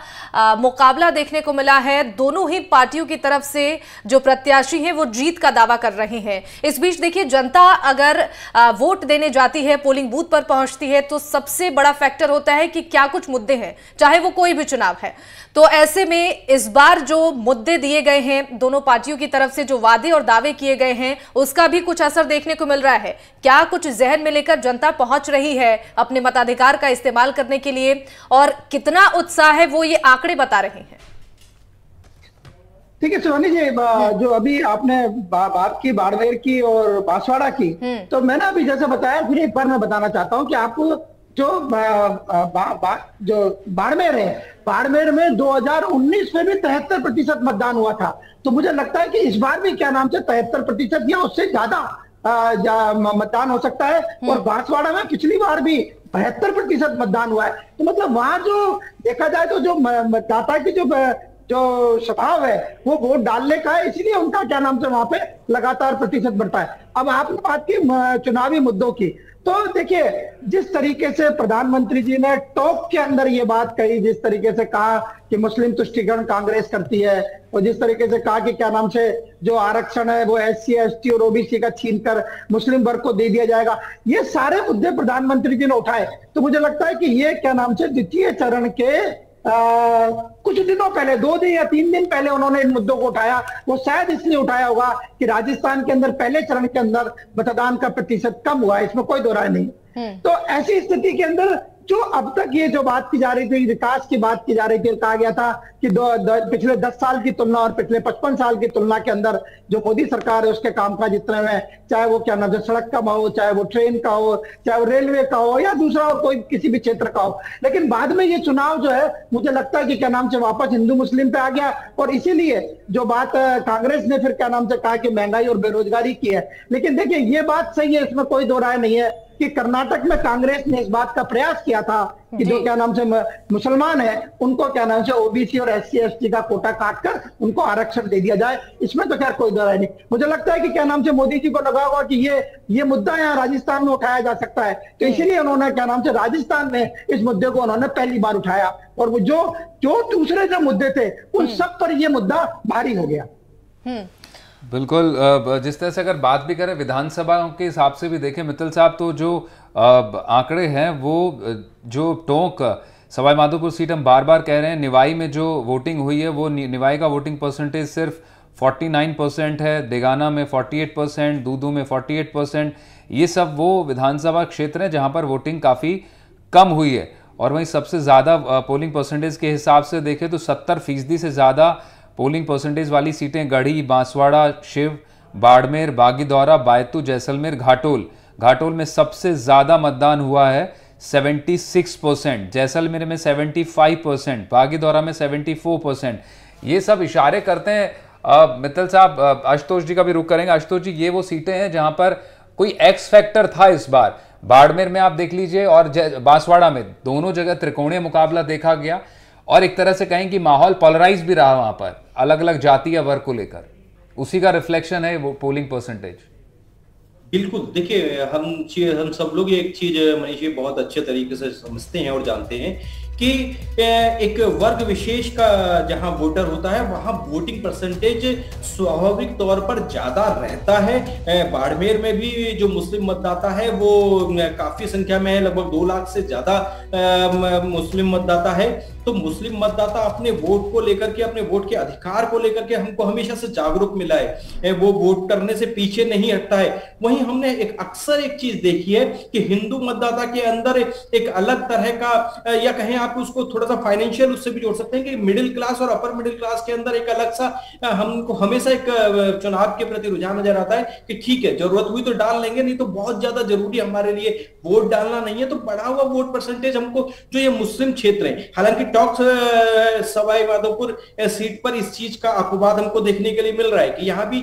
मुकाबला देखने को मिला है, दोनों ही पार्टियों की तरफ से जो प्रत्याशी हैं वो जीत का दावा कर रहे हैं। इस बीच देखिए, जनता अगर वोट देने जाती है, पोलिंग बूथ पर पहुंचती है, तो सबसे बड़ा फैक्टर होता है कि क्या कुछ मुद्दे हैं, चाहे वो कोई भी चुनाव है। तो ऐसे में इस बार जो मुद्दे दिए गए हैं, दोनों पार्टियों की तरफ से जो वादे और दावे किए गए हैं, उसका भी कुछ असर देखने को मिल रहा है। क्या कुछ जहन में लेकर जनता पहुंच रही है अपने मताधिकार का इस्तेमाल करने के लिए, और कितना उत्साह है वो ये आंकड़े बता रहे हैं। ठीक है शिवानी जी, जो अभी आपने बात की बाड़मेर की और बांसवाड़ा की, तो मैंने अभी जैसे बताया, फिर एक बार मैं बताना चाहता हूं कि आपको जो बाड़मेर है, बाड़मेर में 2019 में भी 73% मतदान हुआ था। तो मुझे लगता है कि इस बार भी क्या नाम से 73% या उससे ज्यादा मतदान हो सकता है। और बांसवाड़ा में पिछली बार भी 72% मतदान हुआ है। तो मतलब वहां जो देखा जाए तो जो मतदाता की जो स्वभाव है वो वोट डालने का है, इसलिए उनका क्या नाम से वहां पे लगातार प्रतिशत बढ़ता है। अब आपने बात की चुनावी मुद्दों की, तो देखिए जिस तरीके से प्रधानमंत्री जी ने टॉक के अंदर ये बात कही, जिस तरीके से कहा कि मुस्लिम तुष्टीकरण कांग्रेस करती है, और जिस तरीके से कहा कि क्या नाम से जो आरक्षण है वो SC ST और OBC का छीनकर मुस्लिम वर्ग को दे दिया जाएगा, ये सारे मुद्दे प्रधानमंत्री जी ने उठाए। तो मुझे लगता है कि ये क्या नाम से द्वितीय चरण के कुछ दिनों पहले, 2 दिन या 3 दिन पहले उन्होंने इन मुद्दों को उठाया। वो शायद इसलिए उठाया होगा कि राजस्थान के अंदर पहले चरण के अंदर मतदान का प्रतिशत कम हुआ है, इसमें कोई दो राय नहीं। तो ऐसी स्थिति के अंदर जो अब तक ये जो बात की जा रही थी, विकास की बात की जा रही थी, कहा गया था कि पिछले 10 साल की तुलना और पिछले 55 साल की तुलना के अंदर जो मोदी सरकार है उसके कामकाज जितने में, चाहे वो क्या नाम है सड़क का हो, चाहे वो ट्रेन का हो, चाहे वो रेलवे का हो, या दूसरा हो कोई किसी भी क्षेत्र का हो। लेकिन बाद में ये चुनाव जो है मुझे लगता है कि क्या नाम से वापस हिंदू मुस्लिम पे आ गया। और इसीलिए जो बात कांग्रेस ने फिर क्या नाम से कहा कि महंगाई और बेरोजगारी की है। लेकिन देखिए ये बात सही है, इसमें कोई दो राय नहीं है कि कर्नाटक में कांग्रेस ने इस बात का प्रयास किया था कि जो क्या नाम से मुसलमान है उनको क्या नाम से OBC और SC ST का कोटा काटकर उनको आरक्षण दे दिया जाए। इसमें तो खैर कोई दो राय नहीं। मुझे लगता है कि क्या नाम से मोदी जी को लगा होगा कि ये मुद्दा यहाँ राजस्थान में उठाया जा सकता है, तो इसीलिए उन्होंने क्या नाम से राजस्थान में इस मुद्दे को उन्होंने पहली बार उठाया। और वो जो दूसरे जो मुद्दे थे उन सब पर यह मुद्दा भारी हो गया। बिल्कुल। जिस तरह से अगर बात भी करें विधानसभा के हिसाब से भी देखें मित्तल साहब, तो जो आंकड़े हैं वो जो टोंक सवाई माधोपुर सीट हम बार बार कह रहे हैं, निवाई में जो वोटिंग हुई है वो निवाई का वोटिंग परसेंटेज सिर्फ 49% है, देगाना में 48%, दूदू में 48%। ये सब वो विधानसभा क्षेत्र हैं जहां पर वोटिंग काफ़ी कम हुई है। और वहीं सबसे ज़्यादा पोलिंग परसेंटेज के हिसाब से देखें तो 70% से ज़्यादा पोलिंग परसेंटेज वाली सीटें गढ़ी, बांसवाड़ा, शिव, बाड़मेर, बागीदौरा, बायतू, जैसलमेर, घाटोल में सबसे ज़्यादा मतदान हुआ है 76%, जैसलमेर में 75%, बागीदौरा में 74%। ये सब इशारे करते हैं मित्तल साहब, आशुतोष जी का भी रुख करेंगे। आशुतोष जी, ये वो सीटें हैं जहां पर कोई एक्स फैक्टर था इस बार। बाड़मेर में आप देख लीजिए और बांसवाड़ा में, दोनों जगह त्रिकोणीय मुकाबला देखा गया और एक तरह से कहें कि माहौल पोलराइज भी रहा वहां पर, अलग अलग जाति या वर्ग को लेकर। उसी का रिफ्लेक्शन है वो पोलिंग परसेंटेज। बिल्कुल। देखिए हम सब लोग एक चीज मनीष जी बहुत अच्छे तरीके से समझते हैं और जानते हैं कि एक वर्ग विशेष का जहां वोटर होता है वहां वोटिंग परसेंटेज स्वाभाविक तौर पर ज्यादा रहता है। बाड़मेर में भी जो मुस्लिम मतदाता है वो काफी संख्या में है, लगभग 2 लाख से ज्यादा मुस्लिम मतदाता है। तो मुस्लिम मतदाता अपने वोट को लेकर के, अपने वोट के अधिकार को लेकर के हमको हमेशा से जागरूक मिला है, वो वोट करने से पीछे नहीं हटता है। वहीं हमने अक्सर एक चीज देखी है कि हिंदू मतदाता के अंदर एक अलग तरह का, या कहें आप उसको थोड़ा सा फाइनेंशियल उससे भी जोड़ सकते हैं कि मिडिल क्लास और अपर मिडिल क्लास के अंदर एक अलग सा हमको हमेशा एक चुनाव के प्रति रुझान नजर आता है कि ठीक है जरूरत हुई तो डाल लेंगे, नहीं तो बहुत ज्यादा जरूरी हमारे लिए वोट डालना नहीं है। तो बढ़ा हुआ वोट परसेंटेज हमको जो ये मुस्लिम क्षेत्र है, हालांकि टॉक्स सवाई माधोपुर सीट पर इस चीज का अपवाद हमको देखने के लिए मिल रहा है कि यहाँ भी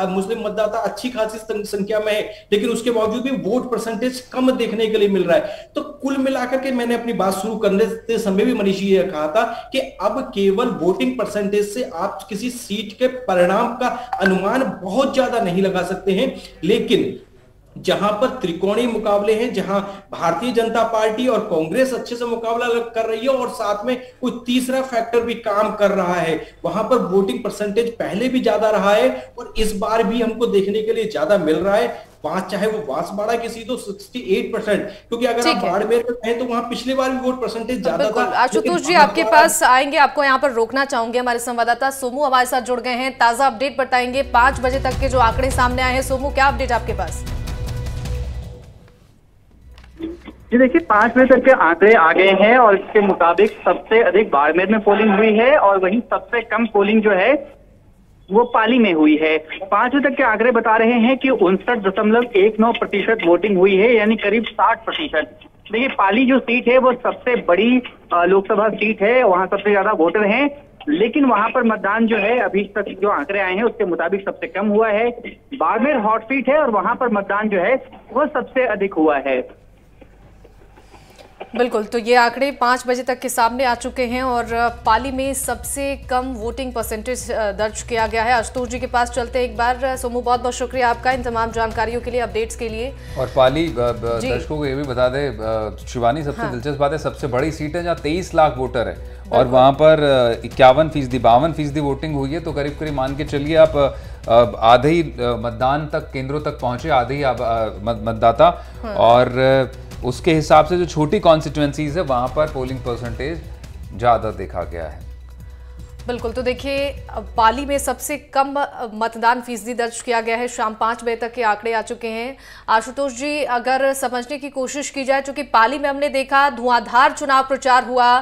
मुस्लिम मतदाता अच्छी खासी संख्या में है, लेकिन उसके बावजूद भी वोट परसेंटेज कम देखने के लिए मिल रहा है। तो कुल मिलाकर के मैंने अपनी बात शुरू करने समय भी मनीष जी ने कहा था कि अब केवल वोटिंग परसेंटेज से आप किसी सीट के परिणाम का अनुमान बहुत ज्यादा नहीं लगा सकते हैं, लेकिन जहां पर त्रिकोणीय मुकाबले हैं, जहां भारतीय जनता पार्टी और कांग्रेस अच्छे से मुकाबला कर रही है और साथ में कोई तीसरा फैक्टर भी काम कर रहा है, वहां पर वोटिंग परसेंटेज पहले भी ज्यादा रहा है और इस बार भी हमको देखने के लिए ज्यादा मिल रहा है। चाहे वो बांसवाड़ा की सीट हो 68%, क्योंकि अगर आप बाड़मेर में कहें तो वहां पिछली बार भी वोट परसेंटेज ज्यादा था। आशुतोष जी आपके पास आएंगे, आपको यहाँ पर रोकना चाहूंगे। हमारे संवाददाता सोमू हमारे साथ जुड़ गए हैं, ताजा अपडेट बताएंगे। 5 बजे तक के जो आंकड़े सामने आए हैं, सोमू क्या अपडेट आपके पास? जी देखिए, 5 बजे तक के आंकड़े आ गए हैं और इसके मुताबिक सबसे अधिक बाड़मेर में पोलिंग हुई है और वहीं सबसे कम पोलिंग जो है वो पाली में हुई है। 5 बजे तक के आंकड़े बता रहे हैं कि 59.19% वोटिंग हुई है, यानी करीब 60%। देखिए, पाली जो सीट है वो सबसे बड़ी लोकसभा सीट है, वहां सबसे ज्यादा वोटर हैं, लेकिन वहां पर मतदान जो है अभी तक जो आंकड़े आए हैं उसके मुताबिक सबसे कम हुआ है। बाड़मेर हॉट सीट है और वहां पर मतदान जो है वो सबसे अधिक हुआ है। बिल्कुल, तो ये आंकड़े 5 बजे तक के सामने आ चुके हैं और पाली में सबसे कम वोटिंग परसेंटेज दर्ज किया गया है। आशुतोष जी के पास चलते हैं एक बार। सोमू, बहुत बहुत शुक्रिया आपका इन तमाम जानकारियों के लिए, अपडेट्स के लिए। और पाली दर्शकों को ये भी बता दे शिवानी, सबसे दिलचस्प बात है सबसे बड़ी सीट है जहाँ 23 लाख वोटर है और वहाँ पर 52% वोटिंग हुई है। तो करीब करीब मान के चलिए आप आधे ही मतदान तक केंद्रों तक पहुंचे, आधे ही मतदाता, और उसके हिसाब से जो छोटी कॉन्स्टिट्यूएंसीज है वहां पर पोलिंग परसेंटेज ज्यादा देखा गया है। बिल्कुल, तो देखिए पाली में सबसे कम मतदान फीसदी दर्ज किया गया है। शाम 5 बजे तक के आंकड़े आ चुके हैं। आशुतोष जी, अगर समझने की कोशिश की जाए, क्योंकि पाली में हमने देखा धुआंधार चुनाव प्रचार हुआ,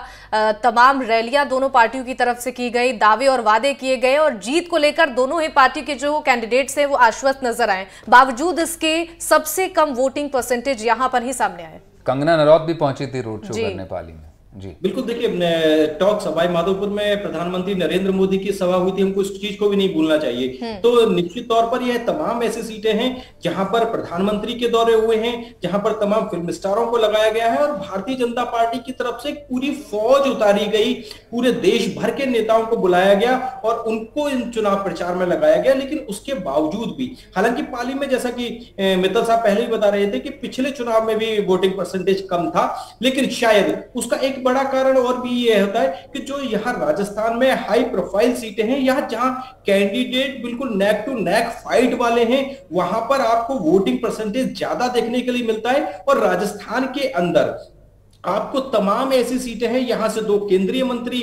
तमाम रैलियां दोनों पार्टियों की तरफ से की गई, दावे और वादे किए गए और जीत को लेकर दोनों ही पार्टी के जो कैंडिडेट्स हैं वो आश्वस्त नजर आए। बावजूद इसके सबसे कम वोटिंग परसेंटेज यहां पर ही सामने आए। कंगना रनौत भी पहुंची थी रोड शो करने पाली में। जी बिल्कुल, देखिए टॉक सवाई माधोपुर में प्रधानमंत्री नरेंद्र मोदी की सभा हुई थी, हमको इस चीज को भी नहीं भूलना चाहिए। तो निश्चित तौर पर यह तमाम ऐसी सीटें हैं जहां पर प्रधानमंत्री के दौरे हुए हैं, जहां पर तमाम फिल्म स्टारों को लगाया गया है और भारतीय जनता पार्टी की तरफ से पूरी फौज उतारी गई, पूरे देश भर के नेताओं को बुलाया गया और उनको इन चुनाव प्रचार में लगाया गया। लेकिन उसके बावजूद भी, हालांकि पाली में जैसा कि मित्तल साहब पहले ही बता रहे थे कि पिछले चुनाव में भी वोटिंग परसेंटेज कम था, लेकिन शायद उसका एक बड़ा कारण और भी ये होता है कि जो यहाँ राजस्थान में हाई प्रोफाइल सीटें हैं, यहाँ जहां कैंडिडेट बिल्कुल नेक टू नेक फाइट वाले हैं, वहां पर आपको वोटिंग परसेंटेज ज्यादा देखने के लिए मिलता है। और राजस्थान के अंदर आपको तमाम ऐसी सीटें हैं, यहां से 2 केंद्रीय मंत्री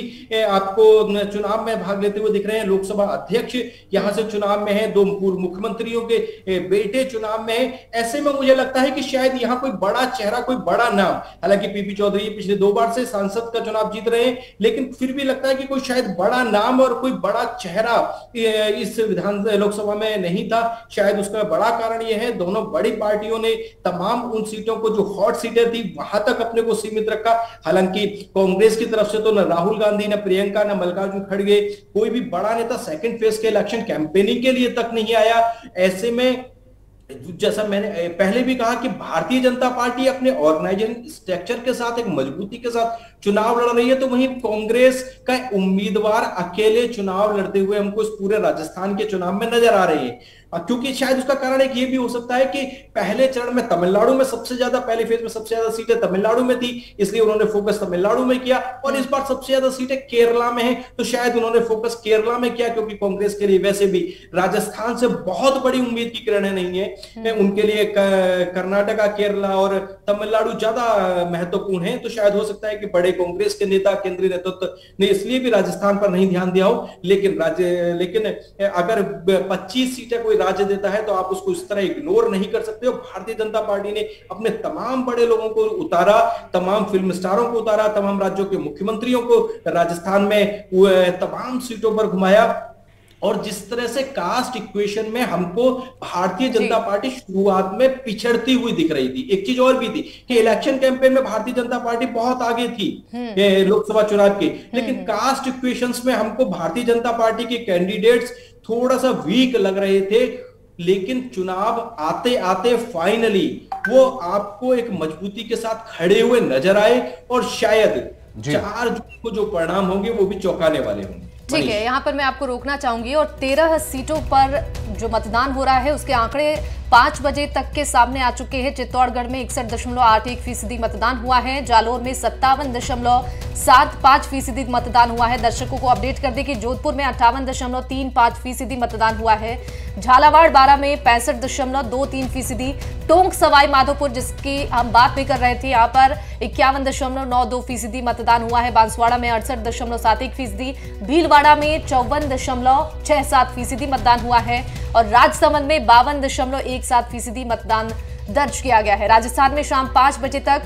आपको चुनाव में भाग लेते हुए दिख रहे हैं, लोकसभा अध्यक्ष यहां से चुनाव में है, 2 पूर्व मुख्यमंत्रियों के बेटे चुनाव में है। ऐसे में मुझे लगता है कि शायद यहां कोई बड़ा चेहरा, कोई बड़ा नाम, हालांकि पीपी चौधरी पिछले 2 बार से सांसद का चुनाव जीत रहे हैं, लेकिन फिर भी लगता है कि कोई शायद बड़ा नाम और कोई बड़ा चेहरा इस लोकसभा में नहीं था। शायद उसका बड़ा कारण यह है दोनों बड़ी पार्टियों ने तमाम उन सीटों को, जो हॉट सीटें थी, वहां तक अपने को सीमित रखा। हालांकि कांग्रेस की तरफ से तो न राहुल गांधी, न प्रियंका, न मल्लिकार्जुन खड़गे, कोई भी बड़ा नेता सेकंड फेज के इलेक्शन कैंपेनिंग के लिए तक नहीं आया। ऐसे में जैसा मैंने पहले भी कहा कि भारतीय जनता पार्टी अपने ऑर्गेनाइजेशन स्ट्रक्चर के साथ, एक मजबूती के साथ चुनाव लड़ रही है, तो वहीं कांग्रेस का उम्मीदवार अकेले चुनाव लड़ते हुए हमको इस पूरे राजस्थान के चुनाव में नजर आ रहे हैं। क्योंकि शायद उसका कारण एक ये भी हो सकता है कि पहले चरण में तमिलनाडु में सबसे ज्यादा, पहले फेज में सबसे ज्यादा सीटें तमिलनाडु में थी, इसलिए उन्होंने फोकस तमिलनाडु में किया, और इस बार सबसे ज्यादा सीटें केरला में हैं, तो शायद उन्होंने फोकस केरला में किया, क्योंकि कांग्रेस के लिए वैसे भी राजस्थान से बहुत बड़ी उम्मीद की किरणें नहीं है, उनके लिए कर्नाटका, केरला और तमिलनाडु ज्यादा महत्वपूर्ण है। तो शायद हो सकता है कि बड़े कांग्रेस के नेता, केंद्रीय नेतृत्व ने इसलिए भी राजस्थान पर नहीं ध्यान दिया हो। लेकिन अगर 25 सीटें कोई राज्य देता है तो आप उसको इस तरह इग्नोर नहीं कर सकते हो। भारतीय जनता पार्टी ने अपने तमाम बड़े लोगों को उतारा, तमाम फिल्म स्टारों को उतारा, तमाम राज्यों के मुख्यमंत्रियों को राजस्थान में तमाम सीटों पर घुमाया। और जिस तरह से कास्ट इक्वेशन में हमको भारतीय जनता पार्टी शुरुआत में पिछड़ती हुई दिख रही थी। एक चीज और भी थी कि इलेक्शन कैंपेन में भारतीय जनता पार्टी बहुत आगे थी लोकसभा चुनाव के, लेकिन कास्ट इक्वेशंस में हमको भारतीय जनता पार्टी के कैंडिडेट्स थोड़ा सा वीक लग रहे थे। लेकिन चुनाव आते आते फाइनली वो आपको एक मजबूती के साथ खड़े हुए नजर आए और शायद 4 जून को जो परिणाम होंगे वो भी चौंकाने वाले होंगे। ठीक है, यहाँ पर मैं आपको रोकना चाहूंगी। और 13 सीटों पर जो मतदान हो रहा है उसके आंकड़े 5 बजे तक के सामने आ चुके हैं। चित्तौड़गढ़ में 61.81% मतदान हुआ है, जालोर में 57.75% मतदान हुआ है। दर्शकों को अपडेट कर दें कि जोधपुर में 58.35% मतदान हुआ है, झालावाड़ 12 में 65.23%, टोंक सवाई माधोपुर जिसकी हम बात भी कर रहे थे यहाँ पर 51.92% मतदान हुआ है, बांसवाड़ा में 68.71%, भीलवाड़ा में 54.67% मतदान हुआ है और राजसमंद में 52.17% मतदान दर्ज किया गया है। राजस्थान में शाम 5 बजे तक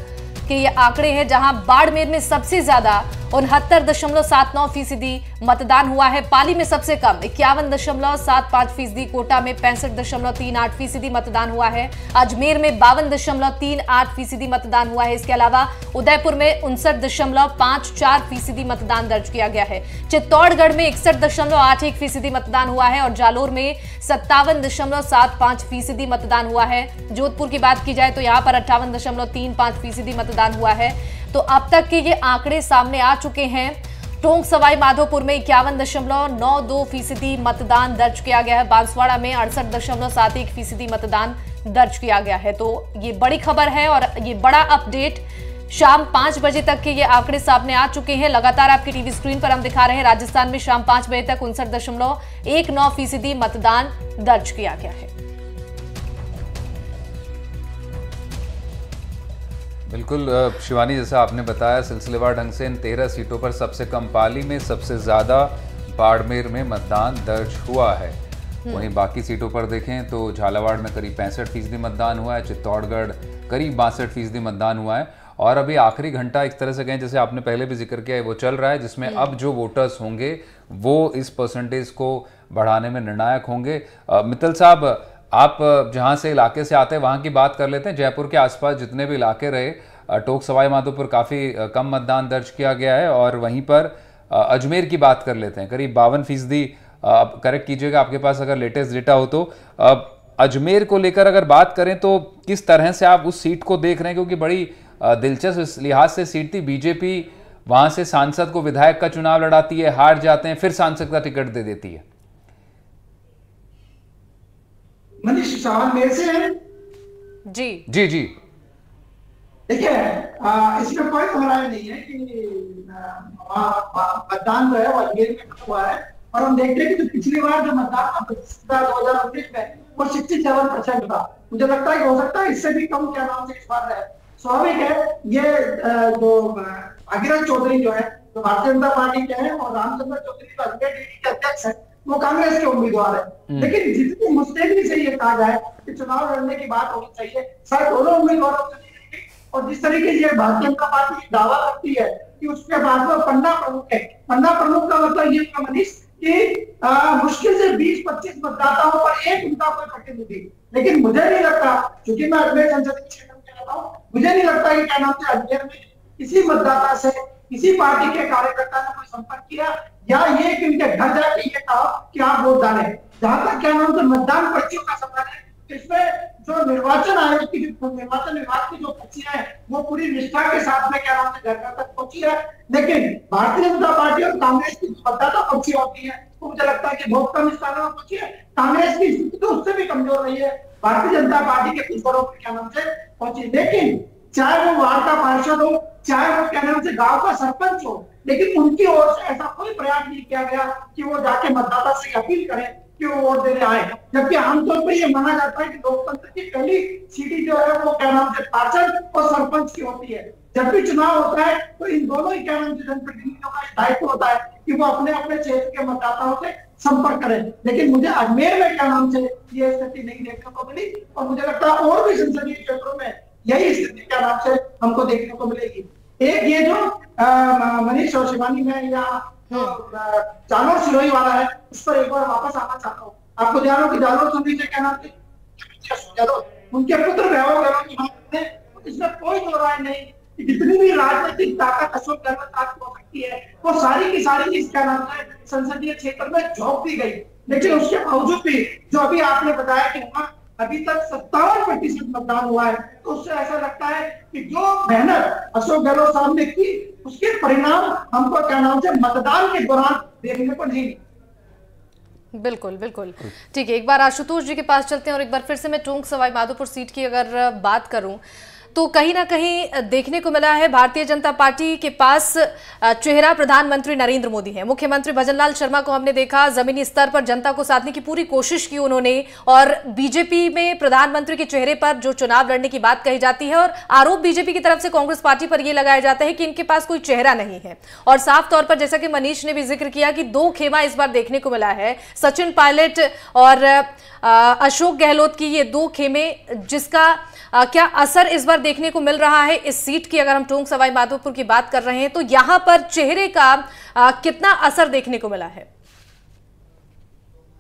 के ये आंकड़े हैं, जहां बाड़मेर में सबसे ज्यादा 69.79% मतदान हुआ है, पाली में सबसे कम 51.75%, कोटा में 65.38% मतदान हुआ है, अजमेर में 52.38% मतदान हुआ है। इसके अलावा उदयपुर में 59.54% मतदान दर्ज किया गया है। चित्तौड़गढ़ में 61.81% मतदान हुआ है और जालोर में 57.75% मतदान हुआ है। जोधपुर की बात की जाए तो यहाँ पर 58.35% मतदान हुआ है। तो अब तक के ये आंकड़े सामने आ चुके हैं। टोंक सवाई माधोपुर में 51.92% मतदान दर्ज किया गया है, बांसवाड़ा में 68.71% मतदान दर्ज किया गया है। तो ये बड़ी खबर है और ये बड़ा अपडेट शाम 5 बजे तक के ये आंकड़े सामने आ चुके हैं। लगातार आपकी टीवी स्क्रीन पर हम दिखा रहे हैं, राजस्थान में शाम 5 बजे तक 59.19% मतदान दर्ज किया गया है। बिल्कुल शिवानी, जैसा आपने बताया सिलसिलेवार ढंग से इन 13 सीटों पर सबसे कम पाली में, सबसे ज्यादा बाड़मेर में मतदान दर्ज हुआ है। वहीं बाकी सीटों पर देखें तो झालावाड़ में करीब 65% मतदान हुआ है, चित्तौड़गढ़ करीब 62% मतदान हुआ है और अभी आखिरी घंटा एक तरह से कहें, जैसे आपने पहले भी जिक्र किया है, वो चल रहा है, जिसमें अब जो वोटर्स होंगे वो इस परसेंटेज को बढ़ाने में निर्णायक होंगे। मित्तल साहब, आप जहां से इलाके से आते हैं वहां की बात कर लेते हैं। जयपुर के आसपास जितने भी इलाके रहे, टोंक सवाई माधोपुर काफ़ी कम मतदान दर्ज किया गया है और वहीं पर अजमेर की बात कर लेते हैं, करीब 52%। करेक्ट कीजिएगा आपके पास अगर लेटेस्ट डेटा हो तो। अजमेर को लेकर अगर बात करें तो किस तरह से आप उस सीट को देख रहे हैं, क्योंकि बड़ी दिलचस्प इस लिहाज से सीट थी। बीजेपी वहां से सांसद को विधायक का चुनाव लड़ाती है, हार जाते हैं, फिर सांसद का टिकट दे देती है। मनीष, सवाल मेरे से है? जी जी जी, देखिए, इसमें कोई दोहराई नहीं है कि मतदान जो है वो अजमेर में हुआ है और हम देख रहे हैं कि जो पिछली बार जो मतदान था 2019 में वो 67% था। मुझे लगता है कि हो सकता है इससे भी कम क्या नाम से इस बार है। स्वाभाविक है, ये जो भागीरथ चौधरी जो है जो भारतीय जनता पार्टी के हैं और रामचंद्र चौधरी जो अजमेर डीडी के अध्यक्ष है वो कांग्रेस के उम्मीदवार है। लेकिन जितनी मुस्तैदी से ये कहा जाए कि चुनाव लड़ने की बात होनी चाहिए, शायद दोनों उम्मीदवारों से और जिस तरीके से भारतीय जनता पार्टी दावा करती है कि उसके बाद वो पन्ना प्रमुख है। पन्ना प्रमुख का मतलब ये है मनीष कि मुश्किल से 20-25 मतदाताओं पर एक उनका कोई प्रतिनिधि। लेकिन मुझे नहीं लगता, क्योंकि मैं अजमेर संसदीय क्षेत्र में रहता हूँ, मुझे नहीं लगता कि क्या नाम से अजमेर में किसी मतदाता से किसी पार्टी के कार्यकर्ता ने कोई संपर्क किया या ये कि उनके घर जाके ये कहा कि आप वोट डालें। जहां तक क्या नाम से मतदान पर्चियों का सवाल है, इसमें जो निर्वाचन आयोग की निर्वाचन विभाग की जो पर्चियां हैं वो पूरी निष्ठा के साथ में क्या नाम से घर घर तक पहुंची है। लेकिन भारतीय जनता पार्टी और कांग्रेस की मतदाता पर्ची होती है तो मुझे लगता है कि बहुत कम स्थानों में पहुंची है। कांग्रेस की स्थिति तो उससे भी कमजोर रही है, भारतीय जनता पार्टी के पिछड़ों पर क्या नाम से पहुंची। लेकिन चाहे वो वार्ड का पार्षद हो, चाहे वो क्या नाम से गांव का सरपंच हो, लेकिन उनकी ओर से ऐसा कोई प्रयास नहीं किया गया कि वो जाके मतदाता से अपील करें कि वो वोट देने आए। जबकि आमतौर पर ये माना जाता है कि लोकतंत्र की पहली सीढ़ी जो है वो क्या नाम से पार्षद और सरपंच की होती है। जब भी चुनाव होता है तो इन दोनों ही क्या नाम से जनप्रतिनिधियों का दायित्व होता है कि वो अपने अपने क्षेत्र के मतदाताओं से संपर्क करें। लेकिन मुझे अजमेर में क्या नाम से ये स्थिति नहीं देखने को मिली और मुझे लगता है और भी संसदीय क्षेत्रों में यही स्थिति क्या नाम से हमको देखने को मिलेगी। एक ये जो मनीष और शिवानी, मैं यहाँ जालोर सिरोही वाला है, उस पर एक बार वापस आना चाहता हूँ। आपको ध्यान हो कि जालोर सिरोही से क्या नाम थे, उनके पुत्र वैभव गहलोत की बात थे। इसमें कोई दो राय नहीं कि जितनी भी राजनीतिक ताकत अशोक गहलोत आपको हो सकती है, वो सारी की सारी चीज क्या नाम है संसदीय क्षेत्र में झोंक दी गई। लेकिन उसके बावजूद भी जो अभी आपने बताया कि वहां अभी तक 57% मतदान हुआ है, तो उससे ऐसा लगता है कि जो मेहनत अशोक गहलोत साहब ने की, उसके परिणाम हमको क्या नाम से मतदान के दौरान देखने को नहीं। बिल्कुल बिल्कुल ठीक है, एक बार आशुतोष जी के पास चलते हैं और एक बार फिर से मैं टोंक सवाई माधोपुर सीट की अगर बात करूं तो कहीं ना कहीं देखने को मिला है भारतीय जनता पार्टी के पास चेहरा प्रधानमंत्री नरेंद्र मोदी है। मुख्यमंत्री भजनलाल शर्मा को हमने देखा जमीनी स्तर पर जनता को साधने की पूरी कोशिश की उन्होंने, और बीजेपी में प्रधानमंत्री के चेहरे पर जो चुनाव लड़ने की बात कही जाती है और आरोप बीजेपी की तरफ से कांग्रेस पार्टी पर यह लगाया जाता है कि इनके पास कोई चेहरा नहीं है। और साफ तौर पर जैसा कि मनीष ने भी जिक्र किया कि दो खेमा इस बार देखने को मिला है, सचिन पायलट और अशोक गहलोत की ये दो खेमे, जिसका क्या असर इस बार देखने को मिल रहा है इस सीट की। अगर हम टोंक सवाई माधोपुर की बात कर रहे हैं तो यहां पर चेहरे का कितना असर देखने को मिला है?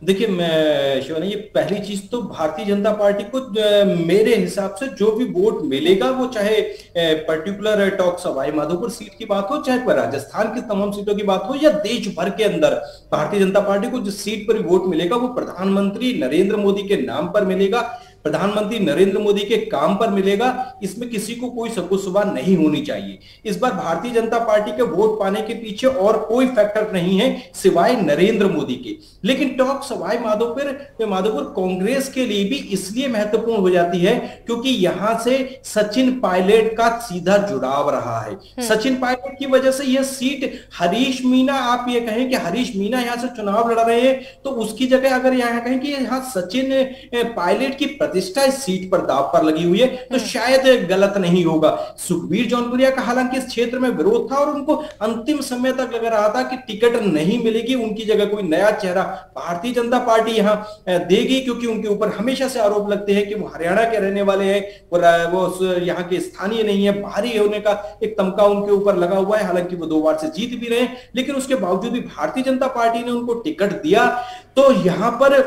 देखिए मैं शिवानी, ये पहली चीज तो भारतीय जनता पार्टी को मेरे हिसाब से जो भी वोट मिलेगा, वो चाहे particular talk Sawai Madhopur seat की बात हो, चाहे राजस्थान की तमाम सीटों की बात हो, या देश भर के अंदर भारतीय जनता पार्टी को जिस सीट पर वोट मिलेगा वो प्रधानमंत्री नरेंद्र मोदी के नाम पर मिलेगा, प्रधानमंत्री नरेंद्र मोदी के काम पर मिलेगा। इसमें किसी को कोई शक-ओ-शुबा नहीं होनी चाहिए। इस बार भारतीय जनता पार्टी के वोट पाने के पीछे और कोई फैक्टर नहीं है सिवाय नरेंद्र मोदी के। लेकिन टॉक सवाई माधोपुर कांग्रेस के लिए भी इसलिए महत्वपूर्ण हो जाती है क्योंकि यहां से सचिन पायलट का सीधा जुड़ाव रहा है। सचिन पायलट की वजह से यह सीट हरीश मीना, आप ये कहें कि हरीश मीना यहां से चुनाव लड़ रहे हैं, तो उसकी जगह अगर यहां कहें कि यहां सचिन पायलट की प्रतिष्ठा इस सीट पर दांव पर लगी हुई है तो शायद गलत नहीं होगा। सुखबीर जौनपुरिया का हालांकि इस क्षेत्र में विरोध था और उनको अंतिम समय तक लग रहा था कि टिकट नहीं मिलेगी, उनकी जगह कोई नया चेहरा भारतीय जनता पार्टी यहां देगी, क्योंकि उनके ऊपर हमेशा से आरोप लगते हैं कि वो हरियाणा के रहने वाले हैं, वो यहां के स्थानीय नहीं है, बाहरी होने का एक तमका उनके ऊपर लगा हुआ है। हालांकि वो 2 बार से जीत भी रहे, लेकिन उसके बावजूद भी भारतीय जनता पार्टी ने उनको टिकट दिया। तो यहां पर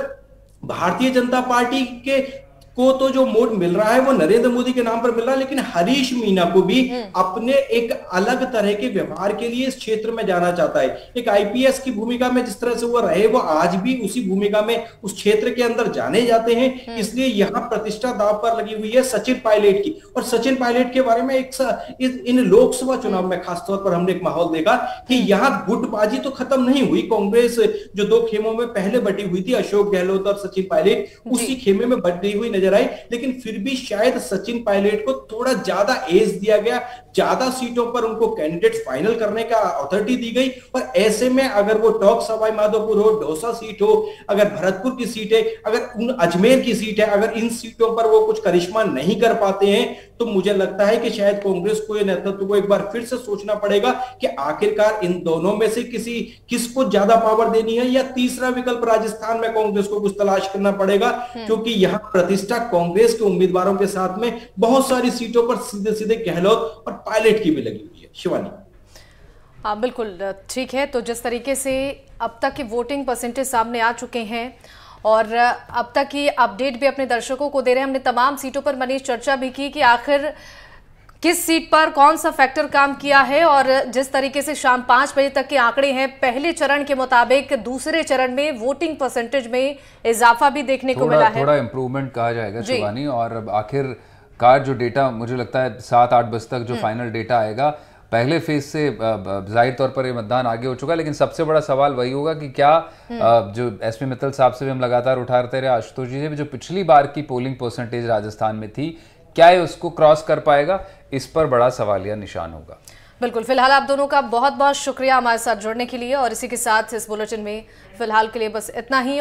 भारतीय जनता पार्टी के को तो जो वोट मिल रहा है वो नरेंद्र मोदी के नाम पर मिल रहा है, लेकिन हरीश मीना को भी अपने एक अलग तरह के व्यवहार के लिए इस क्षेत्र में जाना चाहता है। एक आईपीएस की भूमिका में जिस तरह से वो रहे, वो आज भी उसी भूमिका में उस क्षेत्र के अंदर जाने जाते हैं। इसलिए यहां प्रतिष्ठा दांव पर लगी हुई है सचिन पायलट की। और सचिन पायलट के बारे में इन लोकसभा चुनाव में खासतौर पर हमने एक माहौल देखा कि यहां गुटबाजी तो खत्म नहीं हुई। कांग्रेस जो 2 खेमों में पहले बटी हुई थी, अशोक गहलोत और सचिन पायलट, उसी खेमे में बटी हुई नजर आई। लेकिन फिर भी शायद सचिन पायलट को थोड़ा ज्यादा एज दिया गया, ज्यादा सीटों पर उनको कैंडिडेट फाइनल करने का अथॉरिटी दी गई। और ऐसे में अगर वो टॉक सवाई माधोपुर हो, दौसा सीट हो, अगर भरतपुर की सीट है, अगर अजमेर की सीट है, अगर इन सीटों पर वो कुछ करिश्मा नहीं कर पाते हैं तो मुझे लगता है कि शायद कांग्रेस को, नेतृत्व को एक बार फिर से सोचना पड़ेगा कि आखिरकार इन दोनों में से किसको ज्यादा पावर देनी है, या तीसरा विकल्प राजस्थान में कांग्रेस को कुछ तलाश करना पड़ेगा, क्योंकि यहां प्रतिष्ठा कांग्रेस के उम्मीदवारों के साथ में बहुत सारी सीटों पर सीधे सीधे गहलोत और पायलट की भी लगी हुई है। शिवानी, हाँ बिल्कुल ठीक है। तो जिस तरीके से अब तक के वोटिंग परसेंटेज सामने आ चुके हैं और अब तक की अपडेट भी अपने दर्शकों को दे रहे हैं, हमने तमाम सीटों पर मनीष चर्चा भी की कि आखिर किस सीट पर कौन सा फैक्टर काम किया है। और जिस तरीके से शाम 5 बजे तक के आंकड़े हैं, पहले चरण के मुताबिक दूसरे चरण में वोटिंग परसेंटेज में इजाफा भी देखने को मिला है, थोड़ा इंप्रूवमेंट कहा जाएगा शिवानी। और अब आखिरकार जो डेटा मुझे लगता है 7-8 बजे तक जो फाइनल डेटा आएगा, पहले फेज से जाहिर तौर पर ये मतदान आगे हो चुका है। लेकिन सबसे बड़ा सवाल वही होगा कि क्या जो एसपी मित्तल साहब से भी हम लगातार उठाते रहे, आशुतोष जी से भी, जो पिछली बार की पोलिंग परसेंटेज राजस्थान में थी, क्या ये उसको क्रॉस कर पाएगा? इस पर बड़ा सवालिया निशान होगा। बिल्कुल। फिलहाल आप दोनों का बहुत बहुत शुक्रिया हमारे साथ जुड़ने के लिए, और इसी के साथ इस बुलेटिन में फिलहाल के लिए बस इतना ही।